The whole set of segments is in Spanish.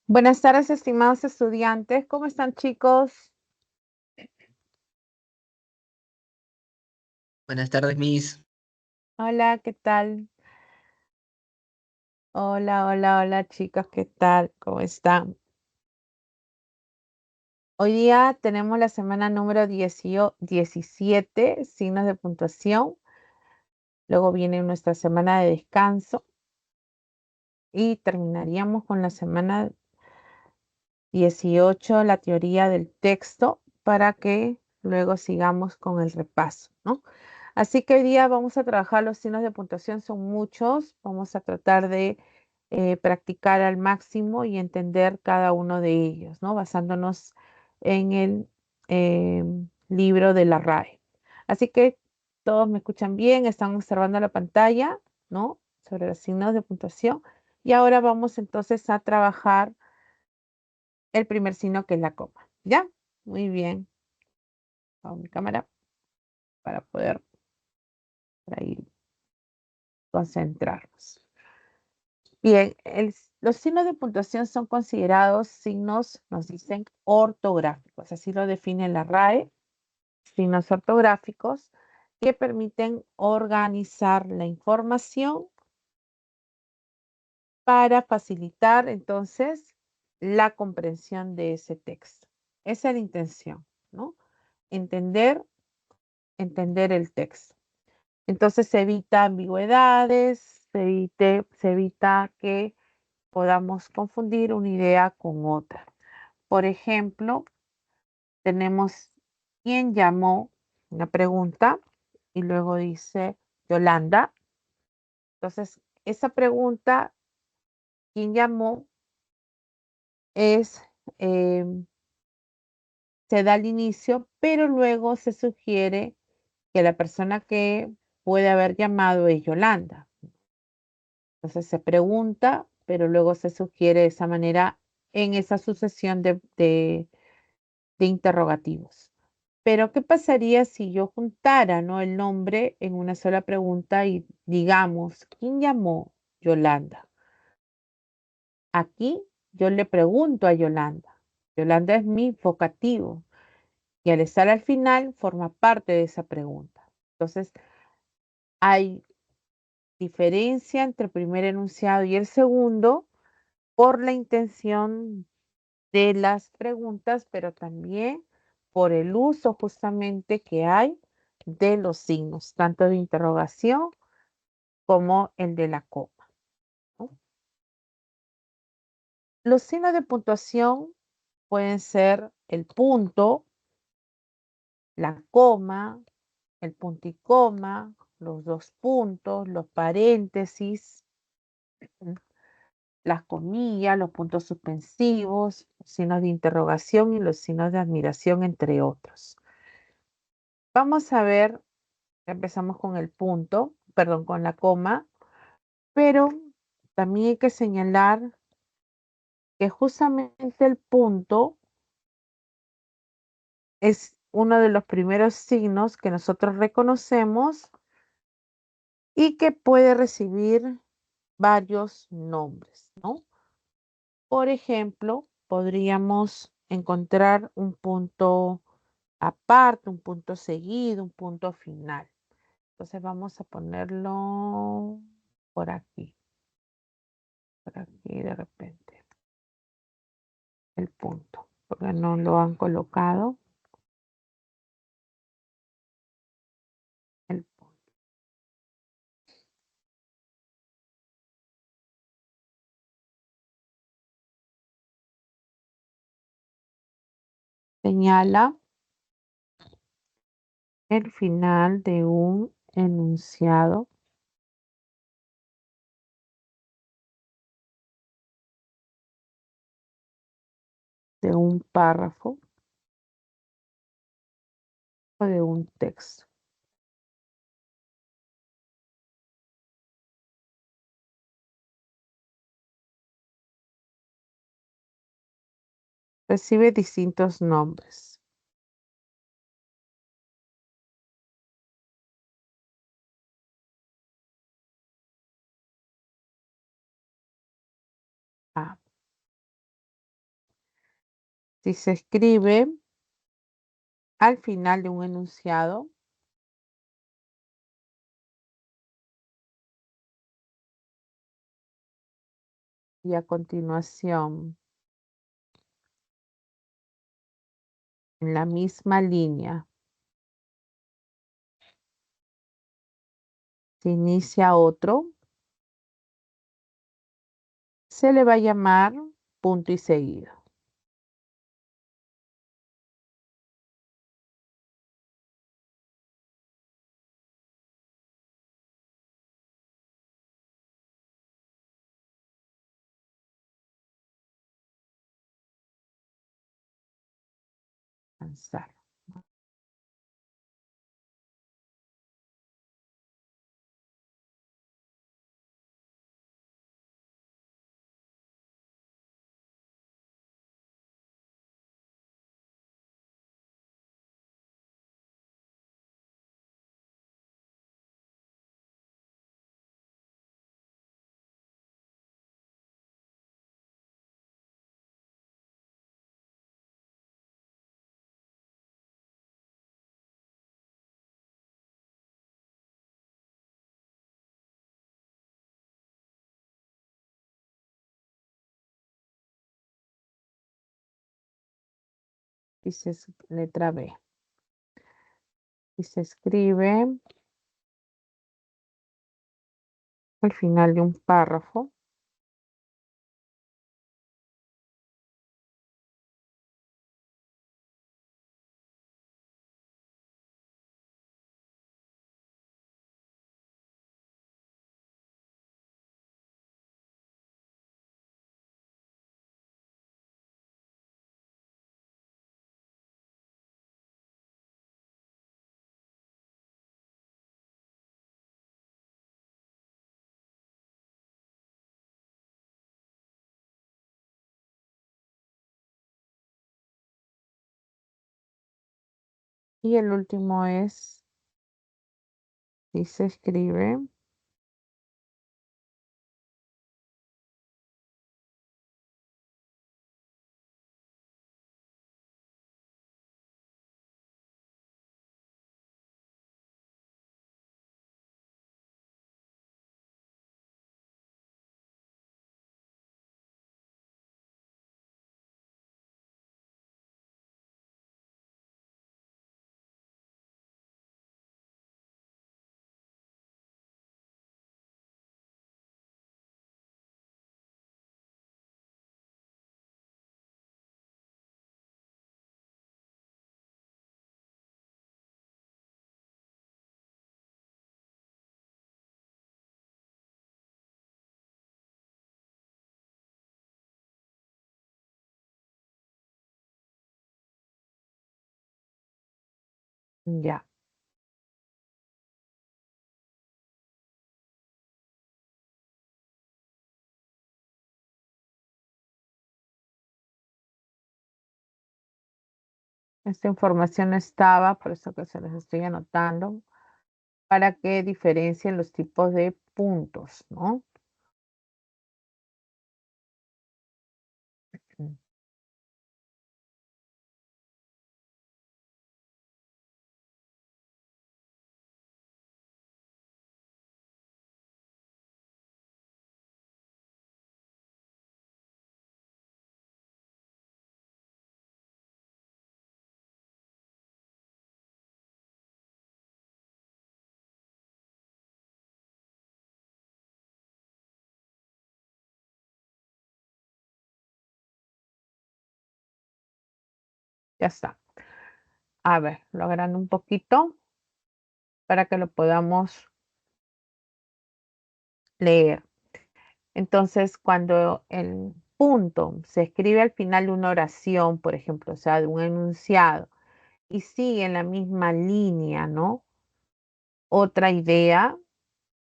Buenas tardes, estimados estudiantes. ¿Cómo están, chicos? Buenas tardes, Miss. Hola, ¿qué tal? Hola, hola, hola, chicas, ¿qué tal? ¿Cómo están? Hoy día tenemos la semana número 17, signos de puntuación. Luego viene nuestra semana de descanso y terminaríamos con la semana 18, la teoría del texto, para que luego sigamos con el repaso, ¿no? Así que hoy día vamos a trabajar los signos de puntuación, son muchos, vamos a tratar de practicar al máximo y entender cada uno de ellos, ¿no? Basándonos en el libro de la RAE. Así que todos me escuchan bien, están observando la pantalla, ¿no? Sobre los signos de puntuación. Y ahora vamos entonces a trabajar el primer signo que es la coma. ¿Ya? Muy bien. Hago mi cámara para poder por ahí concentrarnos. Bien, los signos de puntuación son considerados signos, nos dicen, ortográficos. Así lo define la RAE, signos ortográficos que permiten organizar la información para facilitar entonces la comprensión de ese texto. Esa es la intención, ¿no? Entender, entender el texto. Entonces se evita ambigüedades, se evita que podamos confundir una idea con otra. Por ejemplo, tenemos quién llamó, una pregunta, y luego dice Yolanda. Entonces, esa pregunta, quién llamó, es, em, se da al inicio, pero luego se sugiere que la persona que puede haber llamado es Yolanda. Entonces se pregunta, pero luego se sugiere de esa manera en esa sucesión de interrogativos. Pero, ¿qué pasaría si yo juntara, ¿no?, el nombre en una sola pregunta y digamos, ¿quién llamó Yolanda? Aquí yo le pregunto a Yolanda. Yolanda es mi vocativo y al estar al final forma parte de esa pregunta. Entonces, hay diferencia entre el primer enunciado y el segundo por la intención de las preguntas, pero también por el uso justamente que hay de los signos, tanto de interrogación como el de la coma, ¿no? Los signos de puntuación pueden ser el punto, la coma, el punto y coma, los dos puntos, los paréntesis, las comillas, los puntos suspensivos, los signos de interrogación y los signos de admiración, entre otros. Vamos a ver, empezamos con el punto, perdón, con la coma, pero también hay que señalar que justamente el punto es uno de los primeros signos que nosotros reconocemos y que puede recibir varios nombres, ¿no? Por ejemplo, podríamos encontrar un punto aparte, un punto seguido, un punto final. Entonces vamos a ponerlo por aquí de repente, el punto, porque no lo han colocado. El punto. Señala el final de un enunciado de un párrafo o de un texto. Recibe distintos nombres. Ah, Si se escribe al final de un enunciado, y a continuación, en la misma línea, se inicia otro, se le va a llamar punto y seguido. Avanzar. Dice letra B. Y se escribe al final de un párrafo. Y el último es, y se escribe ya. Esta información estaba, por eso que se les estoy anotando, para que diferencien los tipos de puntos, ¿no? Mm. Ya está. A ver, lo agrando un poquito para que lo podamos leer. Entonces, cuando el punto se escribe al final de una oración, por ejemplo, o sea, de un enunciado, y sigue en la misma línea, ¿no? Otra idea,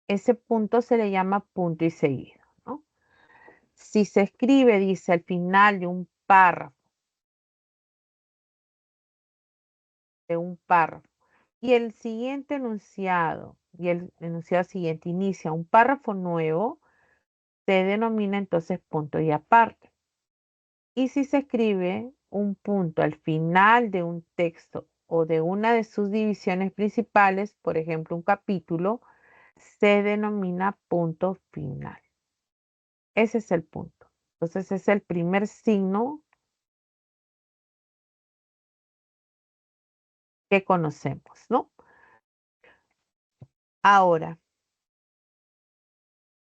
ese punto se le llama punto y seguido, ¿no? Si se escribe, dice, al final de un párrafo, y el siguiente enunciado, y el enunciado siguiente inicia un párrafo nuevo, se denomina entonces punto y aparte. Y si se escribe un punto al final de un texto o de una de sus divisiones principales, por ejemplo, un capítulo, se denomina punto final. Ese es el punto. Entonces es el primer signo que conocemos, ¿no? Ahora,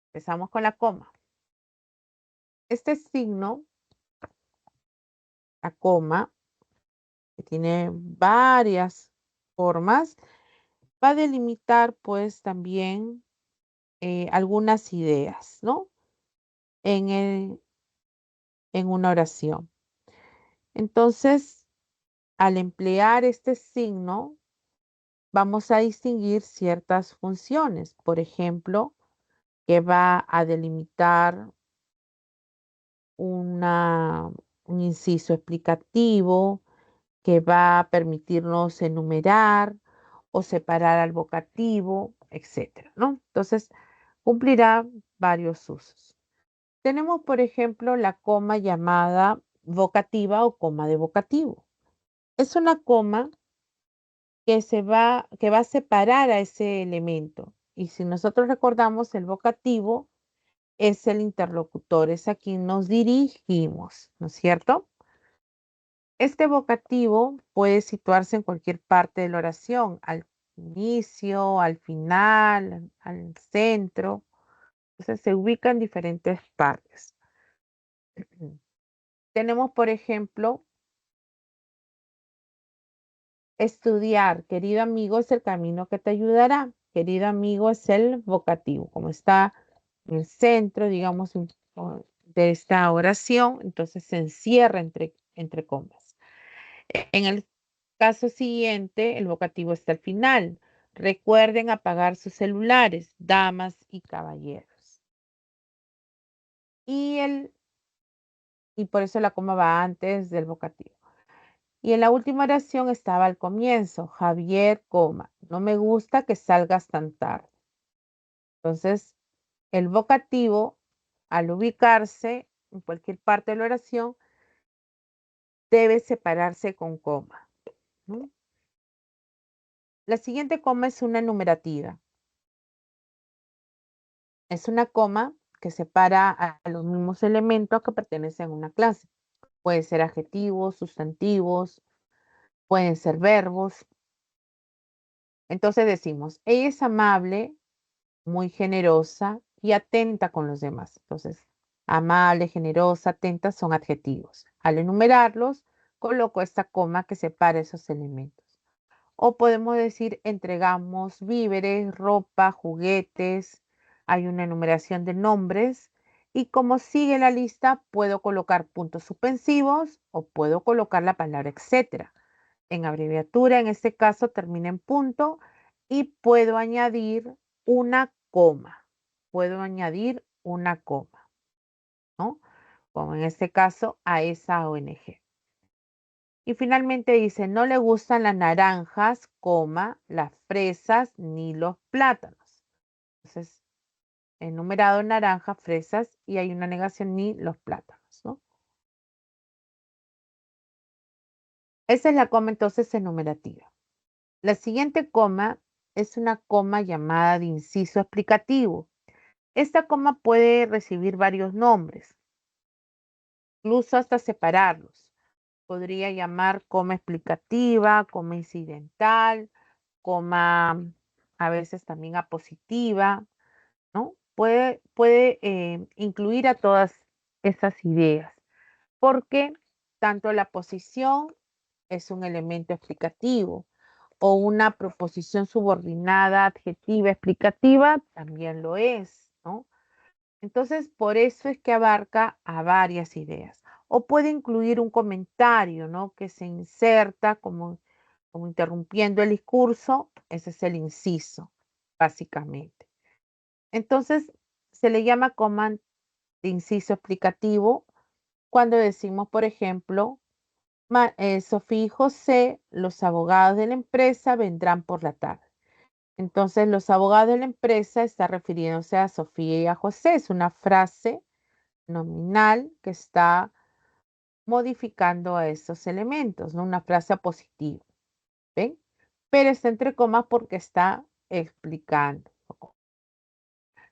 empezamos con la coma. Este signo, la coma, que tiene varias formas, va a delimitar pues también algunas ideas, ¿no? En, en una oración. Entonces, al emplear este signo, vamos a distinguir ciertas funciones. Por ejemplo, que va a delimitar un inciso explicativo, que va a permitirnos enumerar o separar al vocativo, etcétera, ¿no? Entonces, cumplirá varios usos. Tenemos, por ejemplo, la coma llamada vocativa o coma de vocativo. Es una coma que va a separar a ese elemento. Y si nosotros recordamos, el vocativo es el interlocutor, es a quien nos dirigimos, ¿no es cierto? Este vocativo puede situarse en cualquier parte de la oración, al inicio, al final, al centro. Entonces se ubica en diferentes partes. Tenemos, por ejemplo, estudiar, querido amigo, es el camino que te ayudará. Querido amigo es el vocativo, como está en el centro, digamos, de esta oración, entonces se encierra entre comas. En el caso siguiente, el vocativo está al final. Recuerden apagar sus celulares, damas y caballeros. Y, y por eso la coma va antes del vocativo. Y en la última oración estaba al comienzo, Javier, coma, no me gusta que salgas tan tarde. Entonces, el vocativo, al ubicarse en cualquier parte de la oración, debe separarse con coma, ¿no? La siguiente coma es una numerativa. Es una coma que separa a los mismos elementos que pertenecen a una clase. Pueden ser adjetivos, sustantivos, pueden ser verbos. Entonces decimos, ella es amable, muy generosa y atenta con los demás. Entonces, amable, generosa, atenta son adjetivos. Al enumerarlos, coloco esta coma que separa esos elementos. O podemos decir, entregamos víveres, ropa, juguetes. Hay una enumeración de nombres. Y como sigue la lista, puedo colocar puntos suspensivos o puedo colocar la palabra etcétera. En abreviatura, en este caso, termina en punto y puedo añadir una coma. Puedo añadir una coma, ¿no? Como en este caso, a esa ONG. Y finalmente dice, no le gustan las naranjas, coma, las fresas ni los plátanos. Entonces, enumerado naranjas, fresas y hay una negación ni los plátanos, ¿no? Esa es la coma entonces enumerativa. La siguiente coma es una coma llamada de inciso explicativo. Esta coma puede recibir varios nombres, incluso hasta separarlos. Podría llamar coma explicativa, coma incidental, coma a veces también apositiva, ¿no? Puede incluir a todas esas ideas, porque tanto la posición es un elemento explicativo o una proposición subordinada adjetiva explicativa también lo es, ¿no? Entonces, por eso es que abarca a varias ideas. O puede incluir un comentario, ¿no? Que se inserta como interrumpiendo el discurso. Ese es el inciso, básicamente. Entonces, se le llama coma de inciso explicativo cuando decimos, por ejemplo, Sofía y José, los abogados de la empresa, vendrán por la tarde. Entonces, los abogados de la empresa está refiriéndose a Sofía y a José. Es una frase nominal que está modificando a esos elementos, ¿no? Una frase positiva, ¿ven? Pero está entre comas porque está explicando.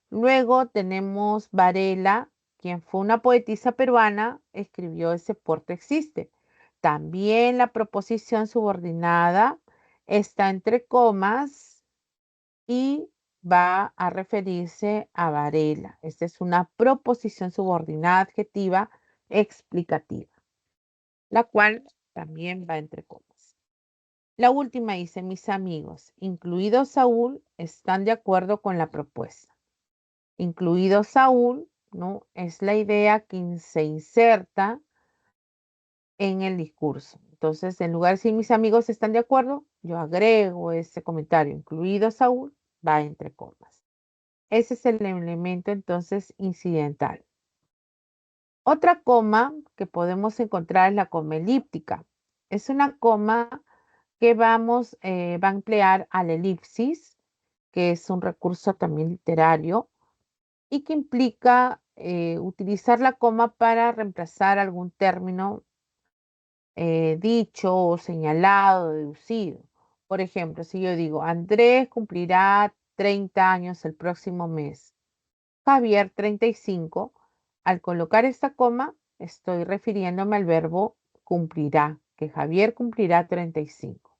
Luego tenemos Varela, quien fue una poetisa peruana, escribió Ese puerto existe. También la proposición subordinada está entre comas y va a referirse a Varela. Esta es una proposición subordinada adjetiva explicativa, la cual también va entre comas. La última dice, mis amigos, incluido Saúl, están de acuerdo con la propuesta. Incluido Saúl, ¿no? Es la idea que se inserta en el discurso. Entonces, en lugar de decir mis amigos están de acuerdo, yo agrego ese comentario, incluido Saúl, va entre comas. Ese es el elemento entonces incidental. Otra coma que podemos encontrar es la coma elíptica. Es una coma que va a emplear al elipsis, que es un recurso también literario, y que implica utilizar la coma para reemplazar algún término dicho o señalado, deducido. Por ejemplo, si yo digo, Andrés cumplirá 30 años el próximo mes, Javier 35, al colocar esta coma, estoy refiriéndome al verbo cumplirá, que Javier cumplirá 35.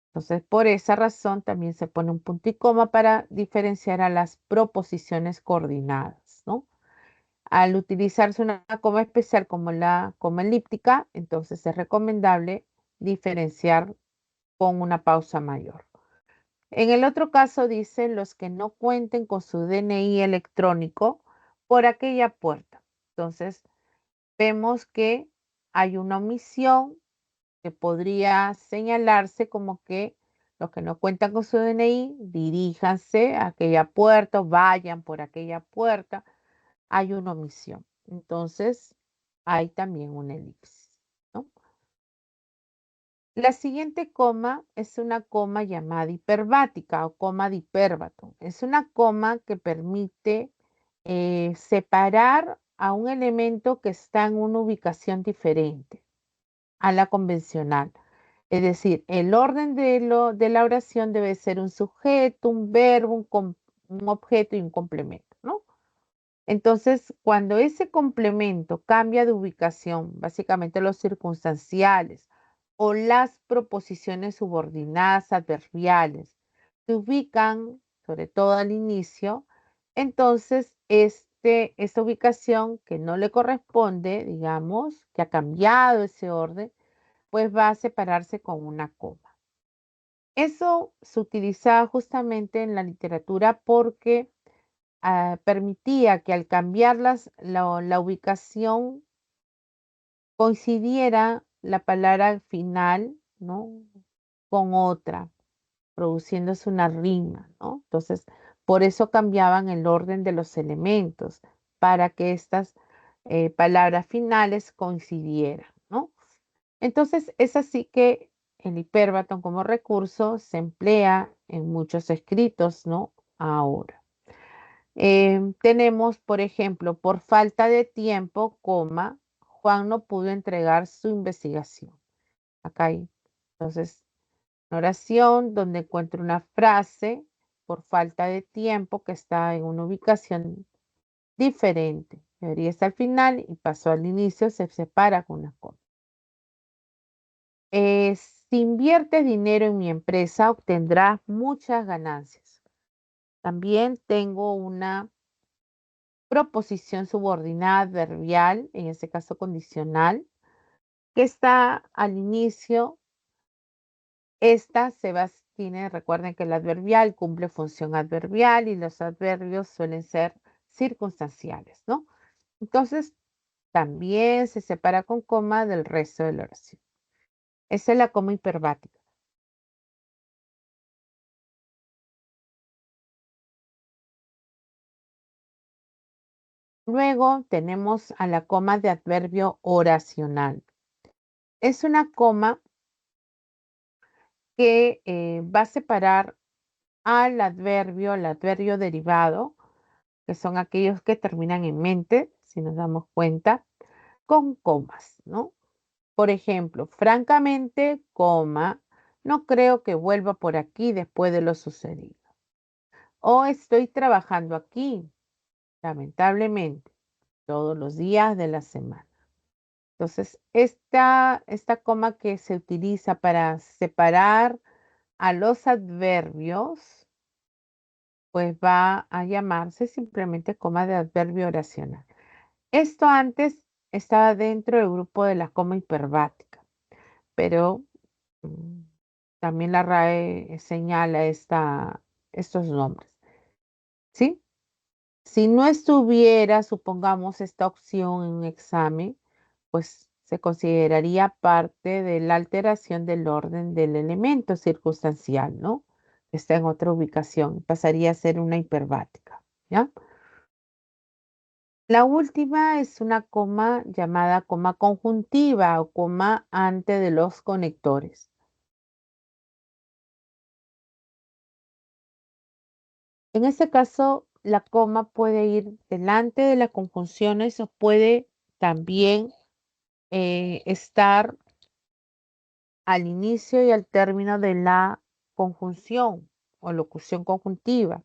Entonces, por esa razón también se pone un punto y coma para diferenciar a las proposiciones coordinadas, ¿no? Al utilizarse una coma especial como la coma elíptica, entonces es recomendable diferenciar con una pausa mayor. En el otro caso dice los que no cuenten con su DNI electrónico por aquella puerta. Entonces vemos que hay una omisión que podría señalarse como que los que no cuentan con su DNI diríjanse a aquella puerta o vayan por aquella puerta. Hay una omisión. Entonces, hay también una elipsis, ¿no? La siguiente coma es una coma llamada hiperbática o coma de hipérbato. Es una coma que permite separar a un elemento que está en una ubicación diferente a la convencional. Es decir, el orden de la oración debe ser un sujeto, un verbo, un objeto y un complemento, ¿no? Entonces, cuando ese complemento cambia de ubicación, básicamente los circunstanciales o las proposiciones subordinadas adverbiales se ubican, sobre todo al inicio, entonces esta ubicación que no le corresponde, digamos, que ha cambiado ese orden, pues va a separarse con una coma. Eso se utilizaba justamente en la literatura porque permitía que al cambiar la ubicación coincidiera la palabra final, ¿no? Con otra, produciéndose una rima, ¿no? Entonces, por eso cambiaban el orden de los elementos, para que estas palabras finales coincidieran, ¿no? Entonces, es así que el hiperbatón como recurso se emplea en muchos escritos, ¿no? Ahora. Tenemos, por ejemplo, por falta de tiempo, coma, Juan no pudo entregar su investigación. Acá hay, entonces, una oración donde encuentro una frase por falta de tiempo que está en una ubicación diferente. Debería estar al final y pasó al inicio, se separa con una coma. Si inviertes dinero en mi empresa, obtendrás muchas ganancias. También tengo una proposición subordinada adverbial, en este caso condicional, que está al inicio. Esta recuerden que el adverbial cumple función adverbial y los adverbios suelen ser circunstanciales, ¿no? Entonces, también se separa con coma del resto de la oración. Esa es la coma hiperbática. Luego tenemos a la coma de adverbio oracional. Es una coma que va a separar al el adverbio derivado, que son aquellos que terminan en mente, si nos damos cuenta, con comas, ¿no? Por ejemplo, francamente, coma, no creo que vuelva por aquí después de lo sucedido. O estoy trabajando aquí, lamentablemente, todos los días de la semana. Entonces, esta coma que se utiliza para separar a los adverbios, pues va a llamarse simplemente coma de adverbio oracional. Esto antes estaba dentro del grupo de la coma hiperbática, pero mm, también la RAE señala estos nombres, ¿sí? Si no estuviera, supongamos, esta opción en un examen, pues se consideraría parte de la alteración del orden del elemento circunstancial, ¿no? Está en otra ubicación, pasaría a ser una hiperbática, ¿ya? La última es una coma llamada coma conjuntiva o coma antes de los conectores. En este caso, la coma puede ir delante de las conjunciones o puede también estar al inicio y al término de la conjunción o locución conjuntiva,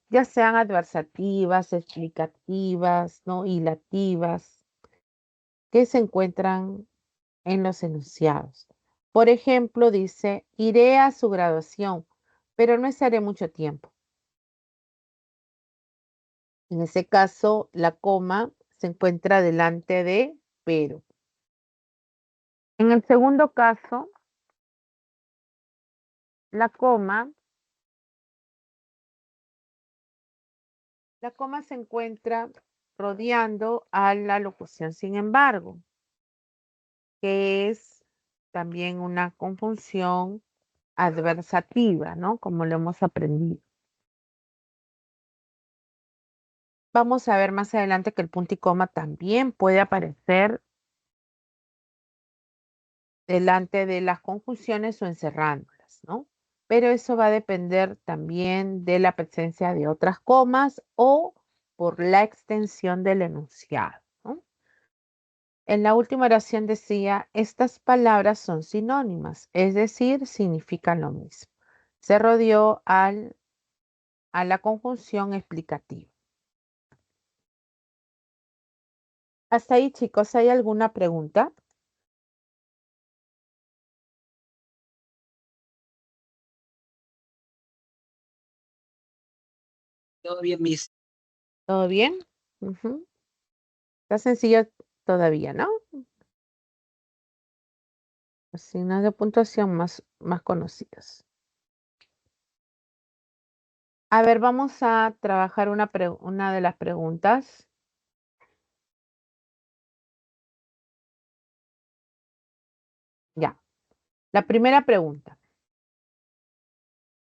ya sean adversativas, explicativas, ¿no? Hilativas, que se encuentran en los enunciados. Por ejemplo, dice, iré a su graduación, pero no estaré mucho tiempo. En ese caso, la coma se encuentra delante de pero. En el segundo caso, la coma se encuentra rodeando a la locución sin embargo, que es también una conjunción adversativa, ¿no? Como lo hemos aprendido. Vamos a ver más adelante que el punto y coma también puede aparecer delante de las conjunciones o encerrándolas, ¿no? Pero eso va a depender también de la presencia de otras comas o por la extensión del enunciado, ¿no? En la última oración decía, estas palabras son sinónimas, es decir, significan lo mismo. Se rodeó a la conjunción explicativa. Hasta ahí, chicos, ¿hay alguna pregunta? Todo bien, Miss. ¿Todo bien? Ujú. Está sencillo todavía, ¿no? Los signos de puntuación más conocidos. A ver, vamos a trabajar una de las preguntas. Ya. La primera pregunta.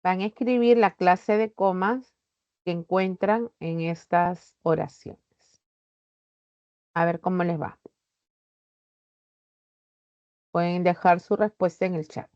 Van a escribir la clase de comas que encuentran en estas oraciones. A ver cómo les va. Pueden dejar su respuesta en el chat.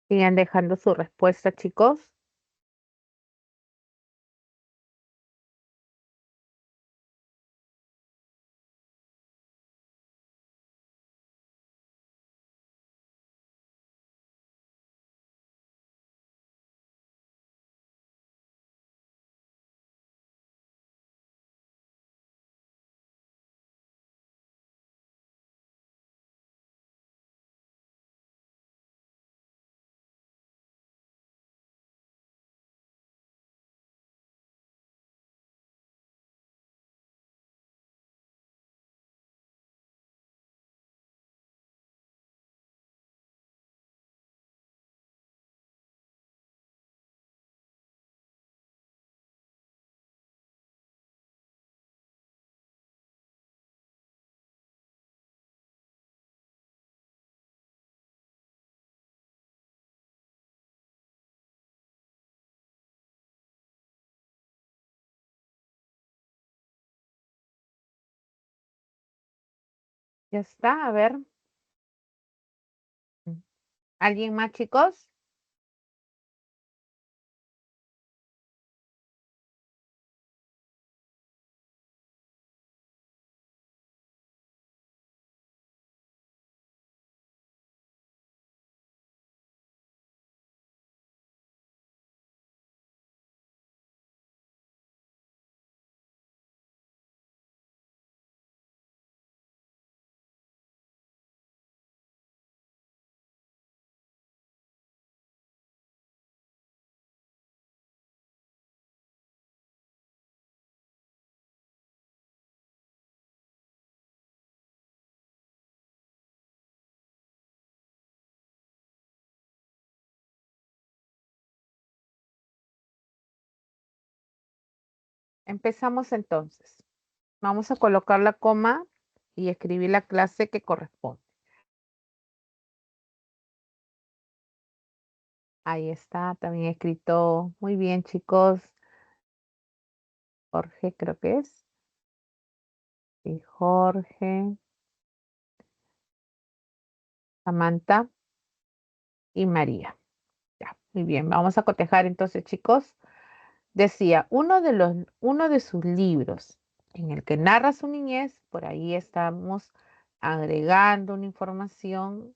Sigan dejando su respuesta, chicos. Ya está, a ver. ¿Alguien más, chicos? Empezamos entonces. Vamos a colocar la coma y escribir la clase que corresponde. Ahí está, también escrito. Muy bien, chicos. Jorge, creo que es. Y Jorge, Samantha y María. Ya, muy bien. Vamos a cotejar entonces, chicos. Decía, uno de sus libros en el que narra su niñez, por ahí estamos agregando una información,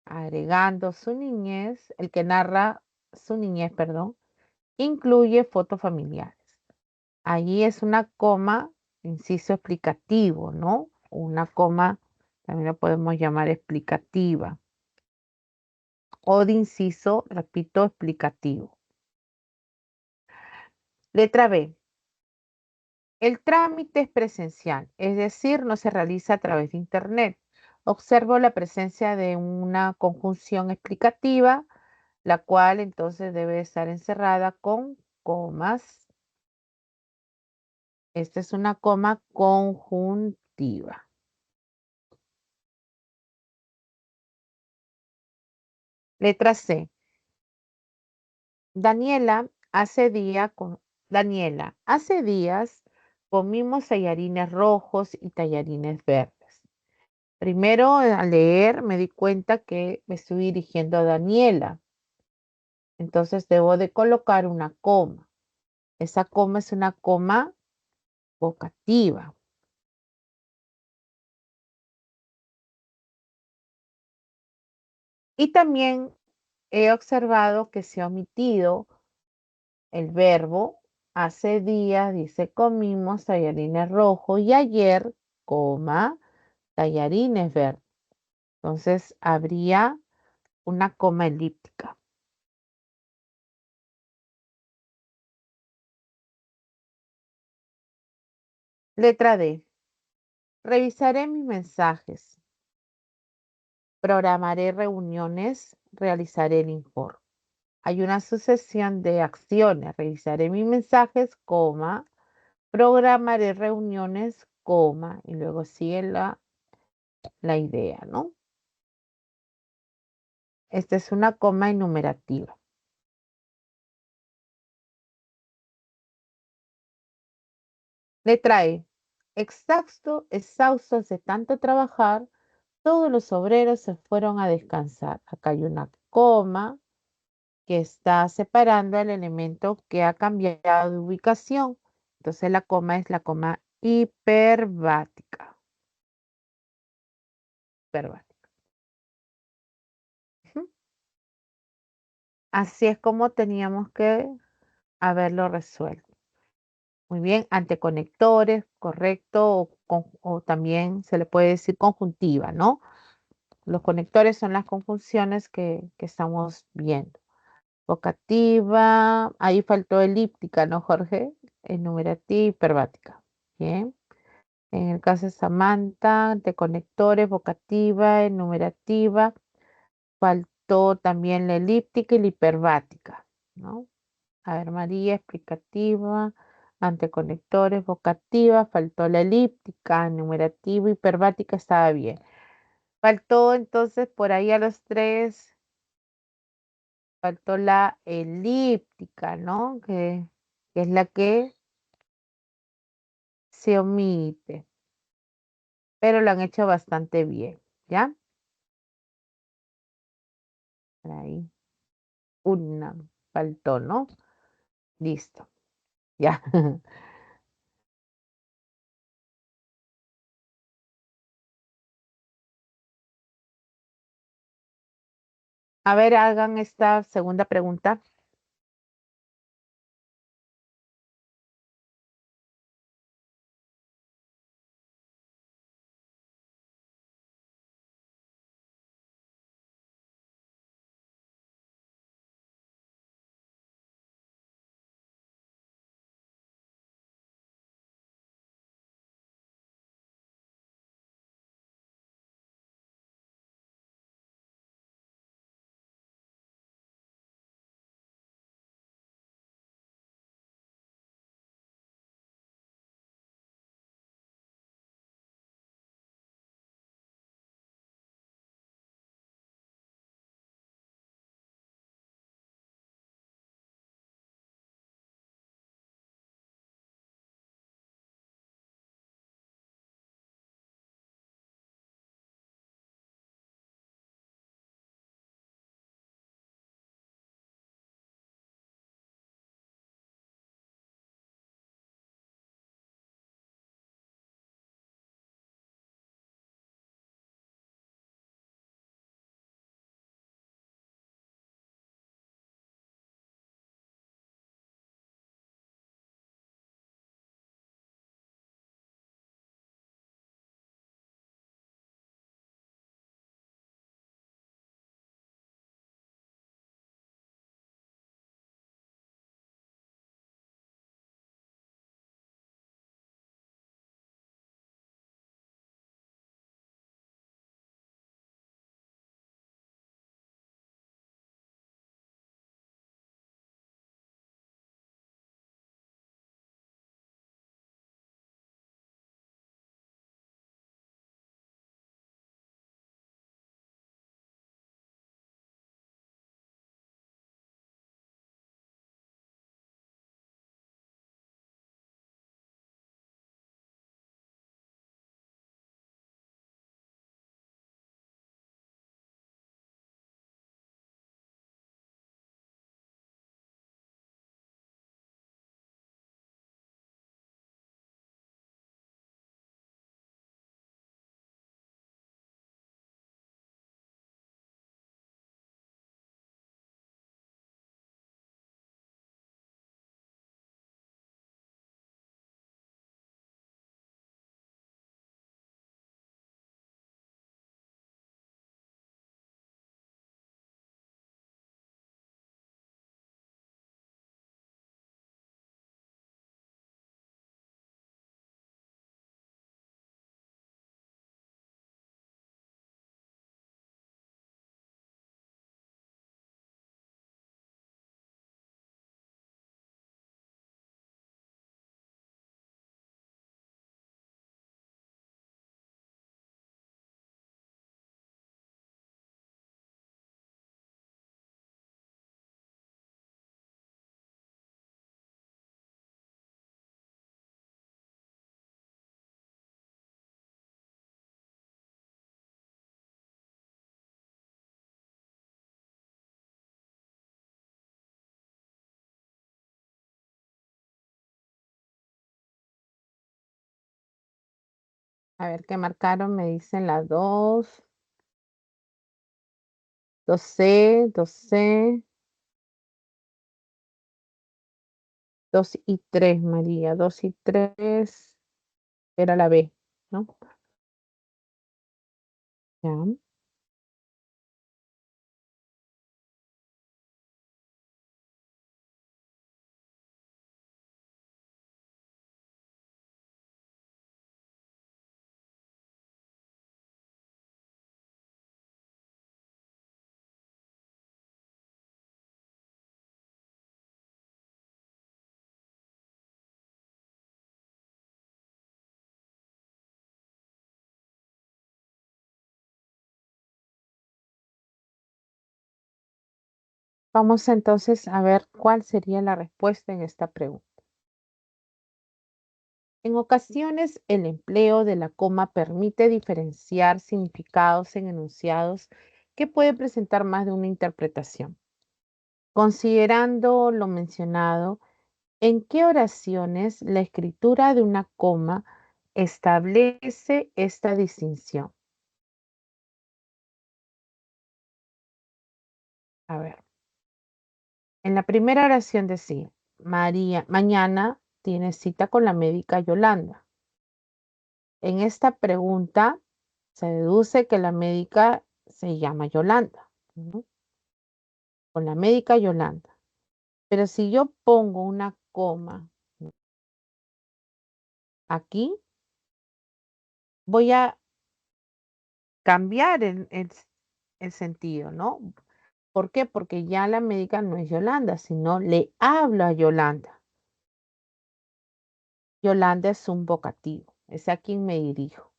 agregando su niñez, el que narra su niñez, perdón, incluye fotos familiares. Allí es una coma, inciso explicativo, ¿no? Una coma, también lo podemos llamar explicativa, o de inciso, repito, explicativo. Letra B. El trámite es presencial, es decir, no se realiza a través de Internet. Observo la presencia de una conjunción explicativa, la cual entonces debe estar encerrada con comas. Esta es una coma conjuntiva. Letra C. Daniela, Daniela, hace días comimos tallarines rojos y tallarines verdes. Primero, al leer, me di cuenta que me estoy dirigiendo a Daniela. Entonces debo de colocar una coma. Esa coma es una coma vocativa. Y también he observado que se ha omitido el verbo hace días, dice comimos tallarines rojos y ayer, coma, tallarines verdes. Entonces habría una coma elíptica. Letra D. Revisaré mis mensajes. Programaré reuniones. Realizaré el informe. Hay una sucesión de acciones. Revisaré mis mensajes, coma. Programaré reuniones, coma. Y luego sigue la idea, ¿no? Esta es una coma enumerativa. Letra E. Exhaustos de tanto trabajar, Todos los obreros se fueron a descansar. Acá hay una coma que está separando el elemento que ha cambiado de ubicación. Entonces la coma es la coma hiperbática. Hiperbática. Ujú. Así es como teníamos que haberlo resuelto. Muy bien, anteconectores, correcto, o también se le puede decir conjuntiva, ¿no? Los conectores son las conjunciones que estamos viendo. Vocativa, ahí faltó elíptica, ¿no, Jorge? Enumerativa, hiperbática. Bien. En el caso de Samantha, de conectores, vocativa, enumerativa, faltó también la elíptica y la hiperbática, ¿no? A ver, María, explicativa, anteconectores, vocativa, faltó la elíptica, enumerativa, hiperbática, estaba bien. Faltó entonces por ahí a los tres, faltó la elíptica, ¿no? Que es la que se omite, pero lo han hecho bastante bien, ¿ya? Por ahí, una faltó, ¿no? Listo, ya. A ver, hagan esta segunda pregunta. A ver qué marcaron, me dicen la 2, 2C, 2C, 2 y 3, María, 2 y 3 era la B, ¿no? Ya. Vamos entonces a ver cuál sería la respuesta en esta pregunta. En ocasiones, el empleo de la coma permite diferenciar significados en enunciados que pueden presentar más de una interpretación. Considerando lo mencionado, ¿en qué oraciones la escritura de una coma establece esta distinción? A ver, en la primera oración decía, María, mañana tiene cita con la médica Yolanda. En esta pregunta se deduce que la médica se llama Yolanda, ¿no? Con la médica Yolanda. Pero si yo pongo una coma, ¿no?, aquí, voy a cambiar el sentido, ¿no? ¿Por qué? Porque ya la médica no es Yolanda, sino le hablo a Yolanda. Yolanda es un vocativo, es a quien me dirijo.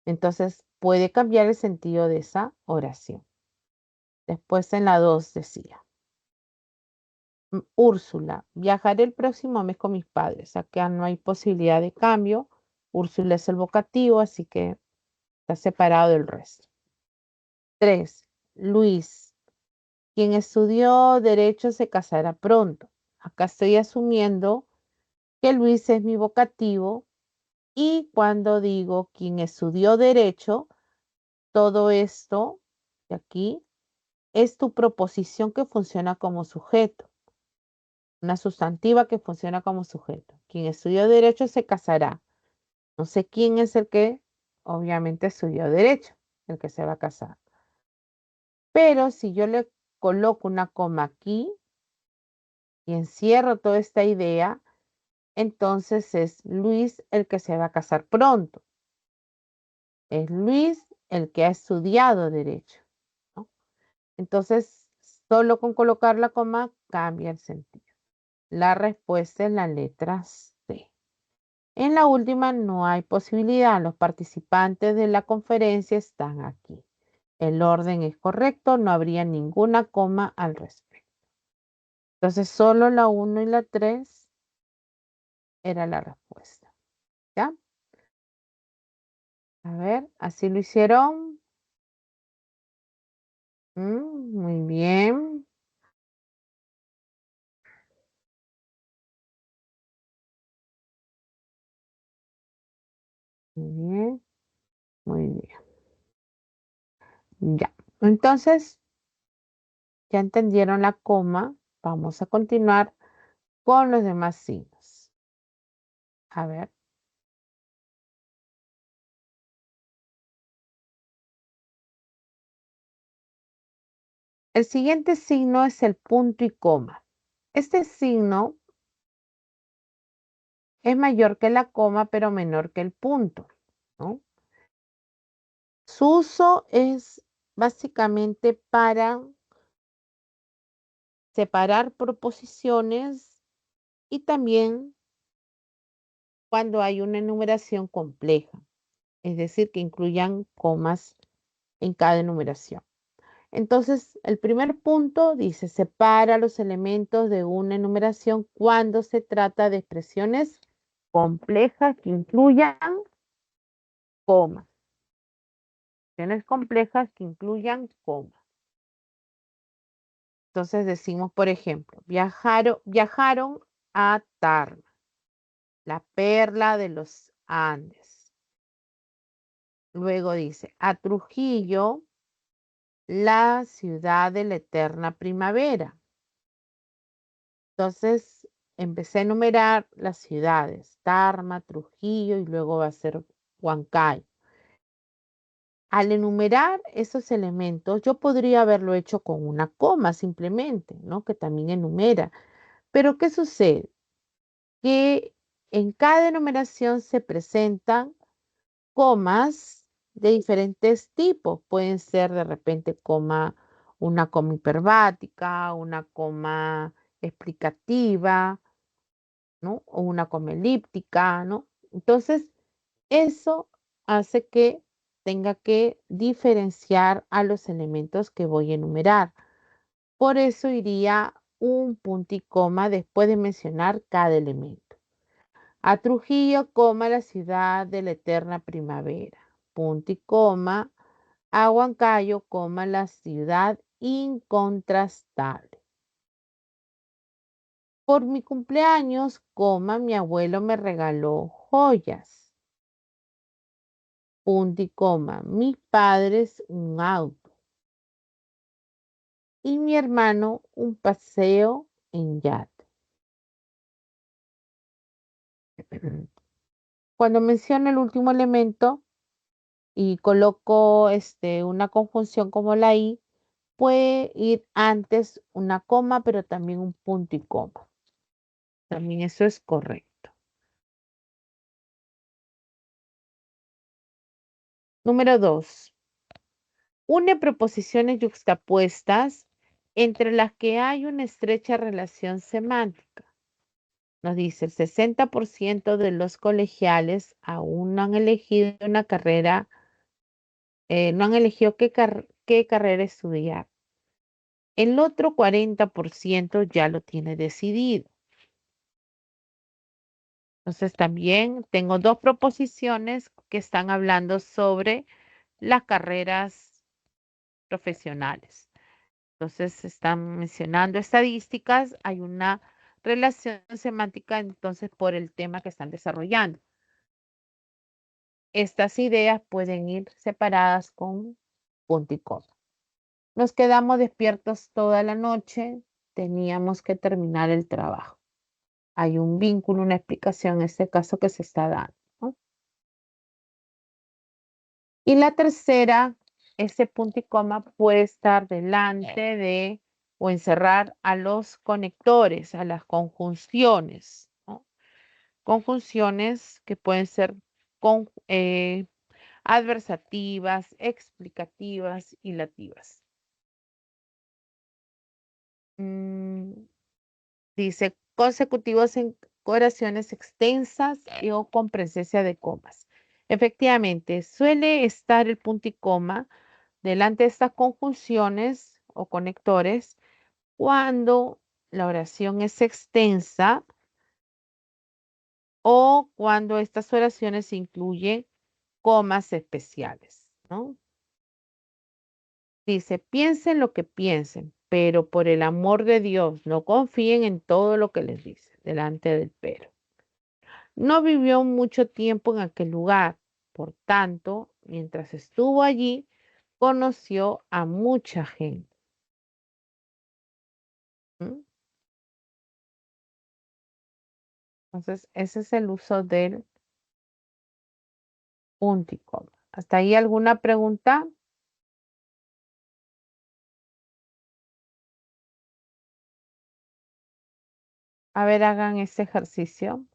Entonces puede cambiar el sentido de esa oración. Después en la 2 decía, Úrsula, viajaré el próximo mes con mis padres. Acá no hay posibilidad de cambio. Úrsula es el vocativo, así que está separado del resto. 3. Luis, quien estudió derecho se casará pronto. Acá estoy asumiendo que Luis es mi vocativo y cuando digo quien estudió derecho, todo esto de aquí es tu proposición que funciona como sujeto, una sustantiva que funciona como sujeto. Quien estudió derecho se casará. No sé quién es el que obviamente estudió derecho, el que se va a casar. Pero si yo le coloco una coma aquí y encierro toda esta idea, entonces es Luis el que se va a casar pronto. Es Luis el que ha estudiado derecho, ¿no? Entonces, solo con colocar la coma cambia el sentido. La respuesta es la letra C. En la última no hay posibilidad. Los participantes de la conferencia están aquí. El orden es correcto, no habría ninguna coma al respecto. Entonces, solo la 1 y la 3 era la respuesta. ¿Ya? A ver, así lo hicieron. Muy bien. Muy bien. Muy bien. Ya. Entonces, ya entendieron la coma. Vamos a continuar con los demás signos. A ver. El siguiente signo es el punto y coma. Este signo es mayor que la coma, pero menor que el punto, ¿no? Su uso es básicamente para separar proposiciones y también cuando hay una enumeración compleja, es decir, que incluyan comas en cada enumeración. Entonces, el primer punto dice, separa los elementos de una enumeración cuando se trata de expresiones complejas que incluyan comas. Expresiones complejas que incluyan comas. Entonces decimos, por ejemplo, viajaron a Tarma, la perla de los Andes. Luego dice, a Trujillo, la ciudad de la eterna primavera. Entonces, empecé a enumerar las ciudades, Tarma, Trujillo y luego va a ser Huancayo. Al enumerar esos elementos, yo podría haberlo hecho con una coma simplemente, ¿no? Que también enumera. Pero ¿qué sucede? Que en cada enumeración se presentan comas de diferentes tipos. Pueden ser de repente una coma hiperbática, una coma explicativa, ¿no? O una coma elíptica, ¿no? Entonces, eso hace que tenga que diferenciar a los elementos que voy a enumerar. Por eso iría un punto y coma después de mencionar cada elemento. A Trujillo, coma, la ciudad de la eterna primavera. Punto y coma. A Huancayo, coma, la ciudad incontrastable. Por mi cumpleaños, coma, mi abuelo me regaló joyas. Punto y coma. Mis padres un auto. Y mi hermano un paseo en yate. Cuando menciono el último elemento y coloco una conjunción como la I, puede ir antes una coma, pero también un punto y coma. También eso es correcto. Número 2. Une proposiciones yuxtapuestas entre las que hay una estrecha relación semántica. Nos dice, el 60% de los colegiales aún no han elegido una carrera, no han elegido qué carrera estudiar. El otro 40% ya lo tiene decidido. Entonces también tengo dos proposiciones que están hablando sobre las carreras profesionales. Entonces están mencionando estadísticas, hay una relación semántica entonces por el tema que están desarrollando. Estas ideas pueden ir separadas con punto y coma. Nos quedamos despiertos toda la noche, teníamos que terminar el trabajo. Hay un vínculo, una explicación en este caso que se está dando, ¿no? Y la tercera, ese punto y coma puede estar delante de o encerrar a los conectores, a las conjunciones, ¿no? Conjunciones que pueden ser adversativas, explicativas y lativas. Mm, Dice consecutivos en oraciones extensas o con presencia de comas. Efectivamente, suele estar el punto y coma delante de estas conjunciones o conectores cuando la oración es extensa o cuando estas oraciones incluyen comas especiales, ¿no? Dice, piensen lo que piensen, pero por el amor de Dios, no confíen en todo lo que les dice delante del pero. No vivió mucho tiempo en aquel lugar, por tanto, mientras estuvo allí, conoció a mucha gente. ¿Mm? Entonces, ese es el uso del punto y coma. ¿Hasta ahí alguna pregunta? A ver, hagan ese ejercicio.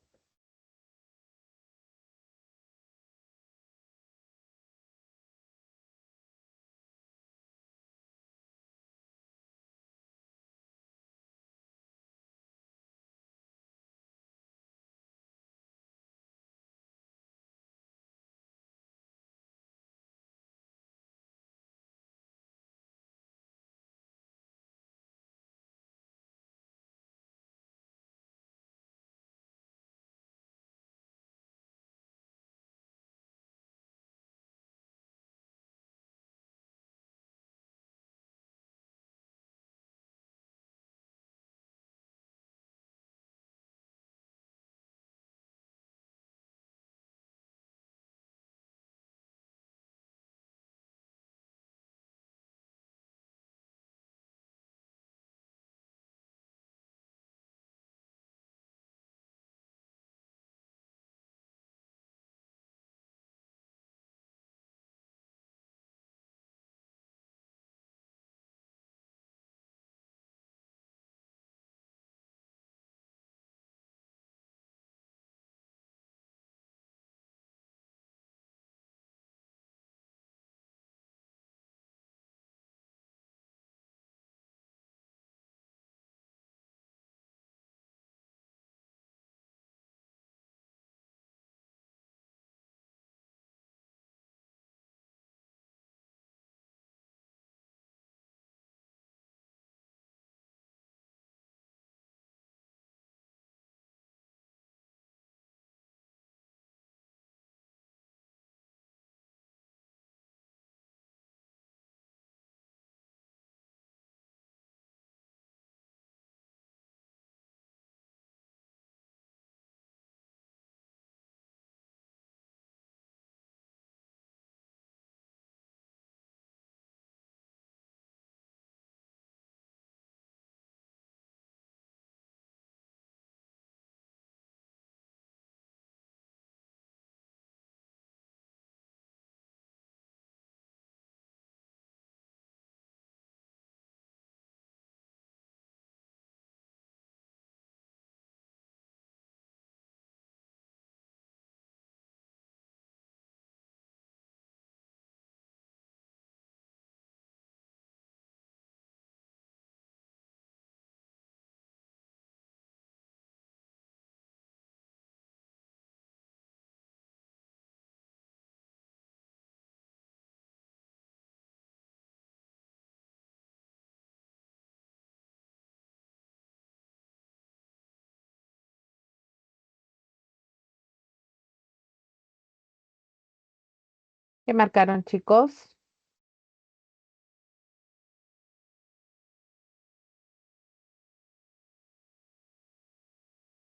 ¿Qué marcaron, chicos?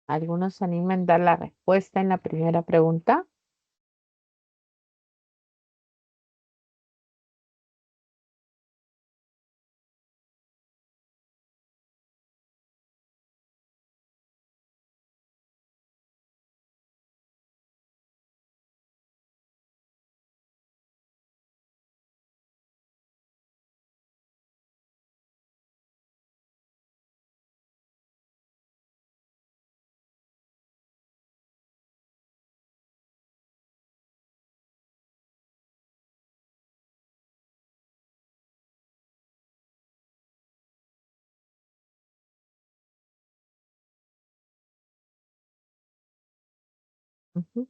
¿Algunos se animan a dar la respuesta en la primera pregunta? Ujú.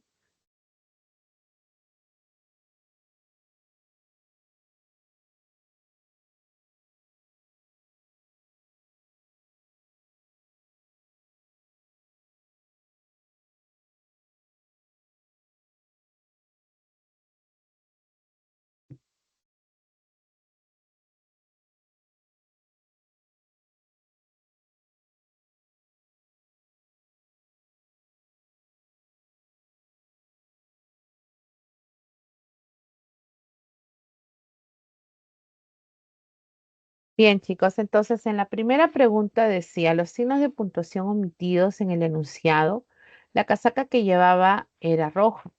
Bien, chicos, entonces en la primera pregunta decía, los signos de puntuación omitidos en el enunciado, la casaca que llevaba era roja,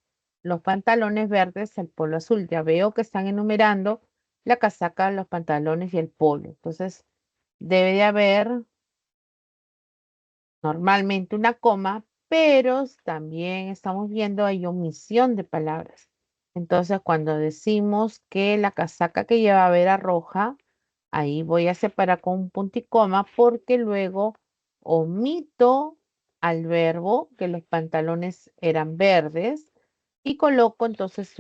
los pantalones verdes, el polo azul. Ya veo que están enumerando la casaca, los pantalones y el polo. Entonces, debe de haber normalmente una coma, pero también estamos viendo hay omisión de palabras. Entonces, cuando decimos que la casaca que llevaba era roja, ahí voy a separar con un punto y coma porque luego omito al verbo que los pantalones eran verdes y coloco entonces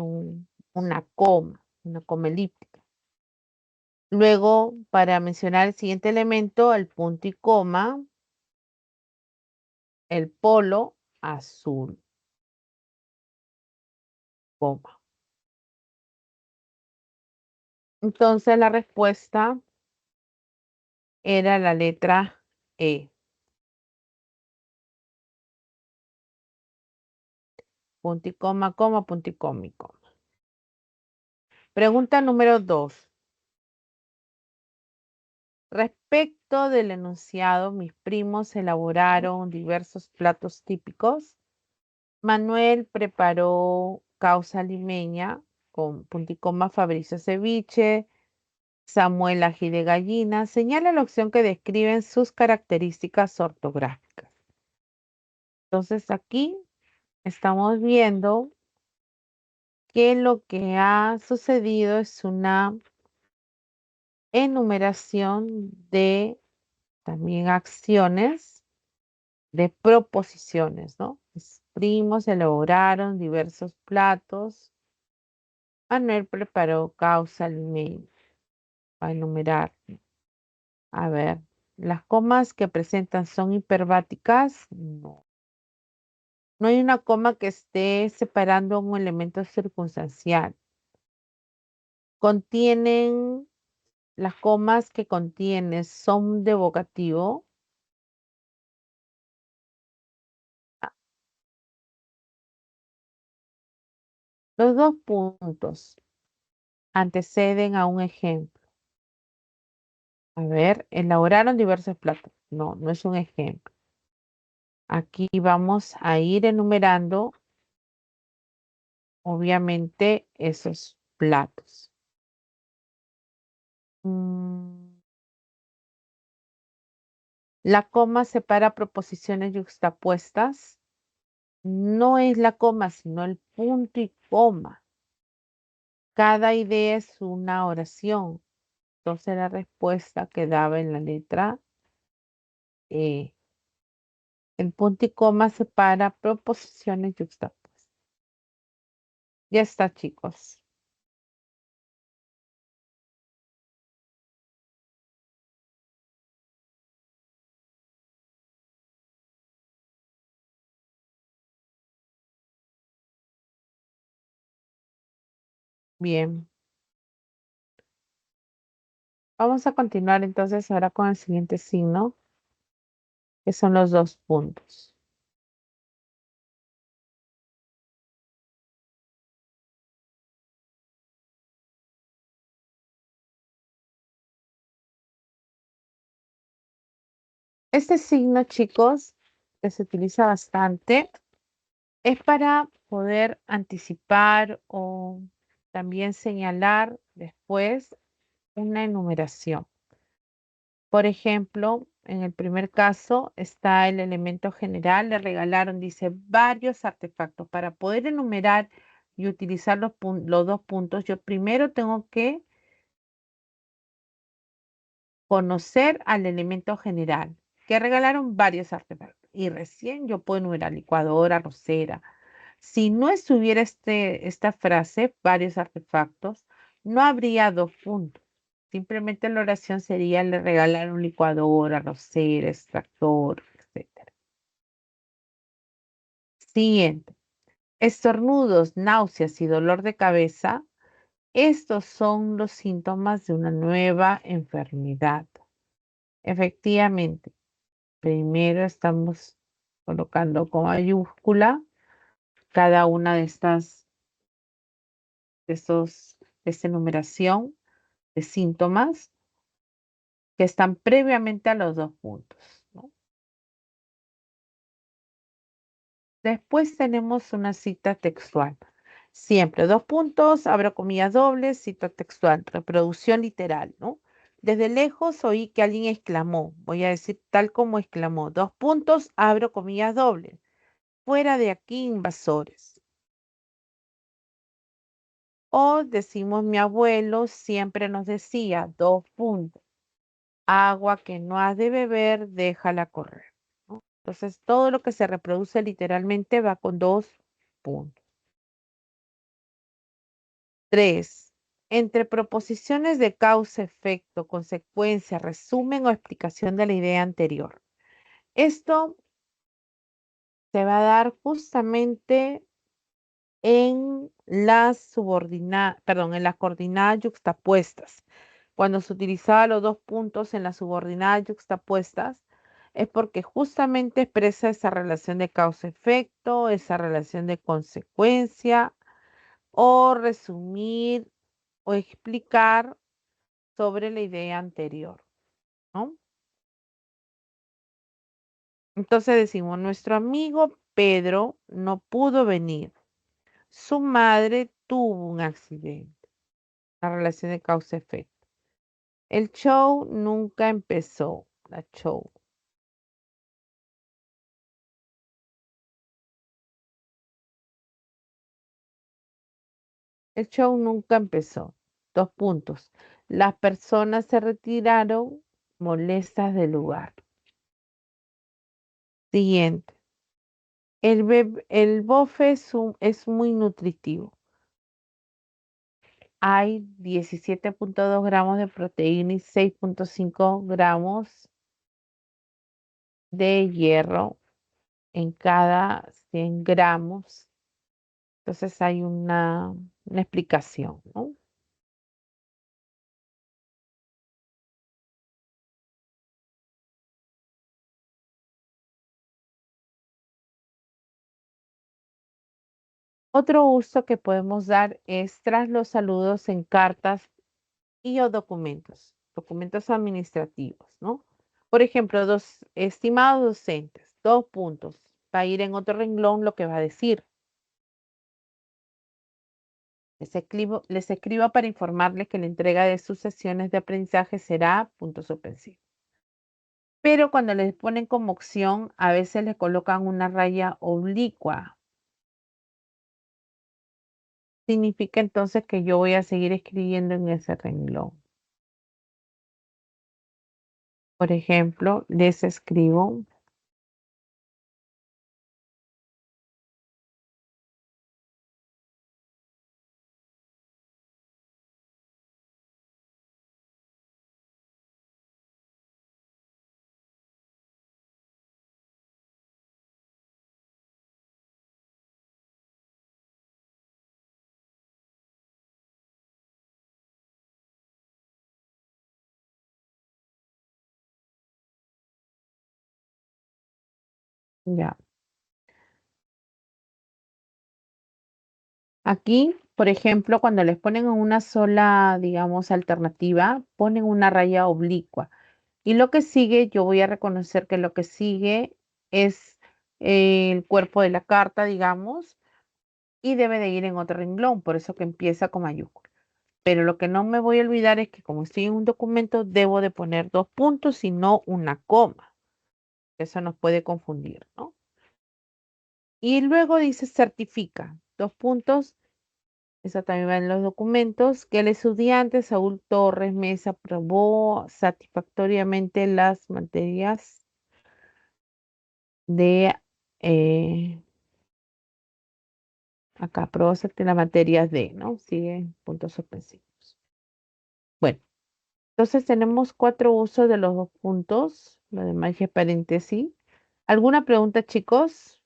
una coma elíptica. Luego, para mencionar el siguiente elemento, el punto y coma, el polo azul, coma. Entonces la respuesta era la letra E. Punto y coma, punto y coma y coma. Pregunta número 2. Respecto del enunciado, mis primos elaboraron diversos platos típicos. Manuel preparó causa limeña con punto y coma, Fabricio ceviche, Samuel ají de gallina. Señala la opción que describen sus características ortográficas. Entonces aquí estamos viendo que lo que ha sucedido es una enumeración de también acciones de proposiciones, ¿no? Mis primos elaboraron diversos platos. Manuel preparó causa limeña. Va a enumerar. A ver, ¿las comas que presentan son hiperbáticas? No. No hay una coma que esté separando un elemento circunstancial. Contienen, las comas que contienen son de vocativo. Ah, los dos puntos anteceden a un ejemplo. A ver, elaboraron diversos platos. No, no es un ejemplo. Aquí vamos a ir enumerando, obviamente, esos platos. Mm, La coma separa proposiciones yuxtapuestas. No es la coma, sino el punto y coma. Cada idea es una oración. Entonces la respuesta quedaba en la letra E. El punto y coma separa proposiciones yuxtapuestas. Ya está, chicos. Bien. Vamos a continuar entonces ahora con el siguiente signo, que son los 2 puntos. Este signo, chicos, que se utiliza bastante, es para poder anticipar o también señalar después una enumeración. Por ejemplo, en el primer caso está el elemento general, le regalaron, dice, varios artefactos. Para poder enumerar y utilizar los 2 puntos, yo primero tengo que conocer al elemento general, que regalaron varios artefactos. Y recién yo puedo enumerar licuadora, arrocera. Si no estuviera esta frase, varios artefactos, no habría 2 puntos. Simplemente la oración sería, le regalaron licuadora, arrocera, extractor, etc. Siguiente. Estornudos, náuseas y dolor de cabeza. Estos son los síntomas de una nueva enfermedad. Efectivamente, primero estamos colocando con mayúscula cada una de de esta enumeración de síntomas que están previamente a los 2 puntos, ¿no? Después tenemos una cita textual. Siempre 2 puntos, abro comillas dobles, cita textual, reproducción literal, ¿no? Desde lejos oí que alguien exclamó, voy a decir tal como exclamó, 2 puntos, abro comillas dobles. Fuera de aquí, invasores. O decimos, mi abuelo siempre nos decía, 2 puntos, agua que no has de beber, déjala correr, ¿no? Entonces, todo lo que se reproduce literalmente va con 2 puntos. 3. Entre proposiciones de causa, efecto, consecuencia, resumen o explicación de la idea anterior. Esto se va a dar justamente en las coordinadas yuxtapuestas. Cuando se utilizaba los 2 puntos en las subordinadas yuxtapuestas, es porque justamente expresa esa relación de causa-efecto, esa relación de consecuencia, o resumir o explicar sobre la idea anterior, ¿no? Entonces decimos, nuestro amigo Pedro no pudo venir. Su madre tuvo un accidente. La relación de causa-efecto. El show nunca empezó. La show. El show nunca empezó. 2 puntos. Las personas se retiraron molestas del lugar. Siguiente. El bofe es muy nutritivo. Hay 17,2 gramos de proteína y 6,5 gramos de hierro en cada 100 gramos. Entonces hay una explicación, ¿no? Otro uso que podemos dar es tras los saludos en cartas y o documentos administrativos, ¿no? Por ejemplo, estimados docentes, 2 puntos. Va a ir en otro renglón lo que va a decir. Les escribo para informarles que la entrega de sus sesiones de aprendizaje será punto suspensivo. Pero cuando les ponen como opción, a veces le colocan una raya oblicua. Significa entonces que yo voy a seguir escribiendo en ese renglón. Por ejemplo, les escribo Ya. Aquí, por ejemplo, cuando les ponen en una sola, digamos, alternativa, ponen una raya oblicua. Y lo que sigue, yo voy a reconocer que lo que sigue es el cuerpo de la carta, digamos, y debe de ir en otro renglón, por eso que empieza con mayúscula. Pero lo que no me voy a olvidar es que como estoy en un documento, debo de poner dos puntos y no una coma. Eso nos puede confundir, ¿no? Y luego dice certifica, dos puntos. Eso también va en los documentos, que el estudiante Saúl Torres Mesa aprobó satisfactoriamente las materias de, acá, aprobó las materias de, ¿no? Sigue puntos suspensivos. Bueno, entonces tenemos cuatro usos de los dos puntos, lo demás es paréntesis. ¿Alguna pregunta, chicos?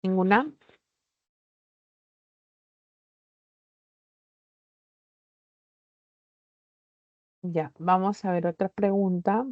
¿Ninguna? Ya, vamos a ver otra pregunta.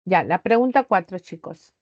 Ya, la pregunta cuatro, chicos.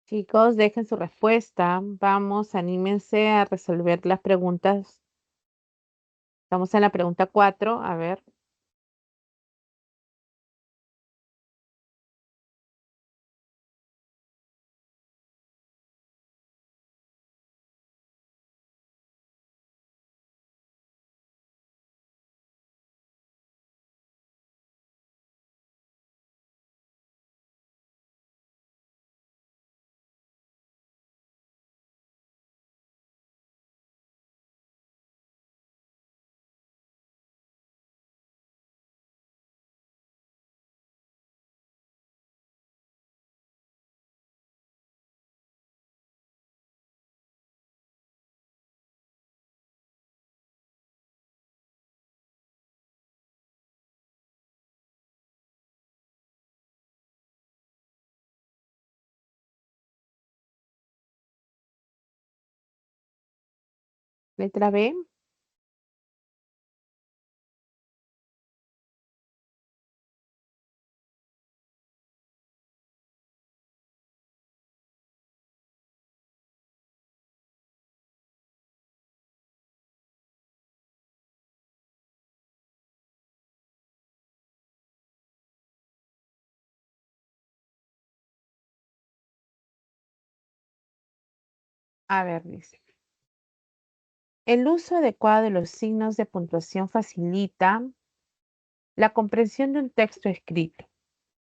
Chicos, dejen su respuesta. Vamos, anímense a resolver las preguntas Estamos en la pregunta 4, a ver. Letra B. A ver, dice. El uso adecuado de los signos de puntuación facilita la comprensión de un texto escrito.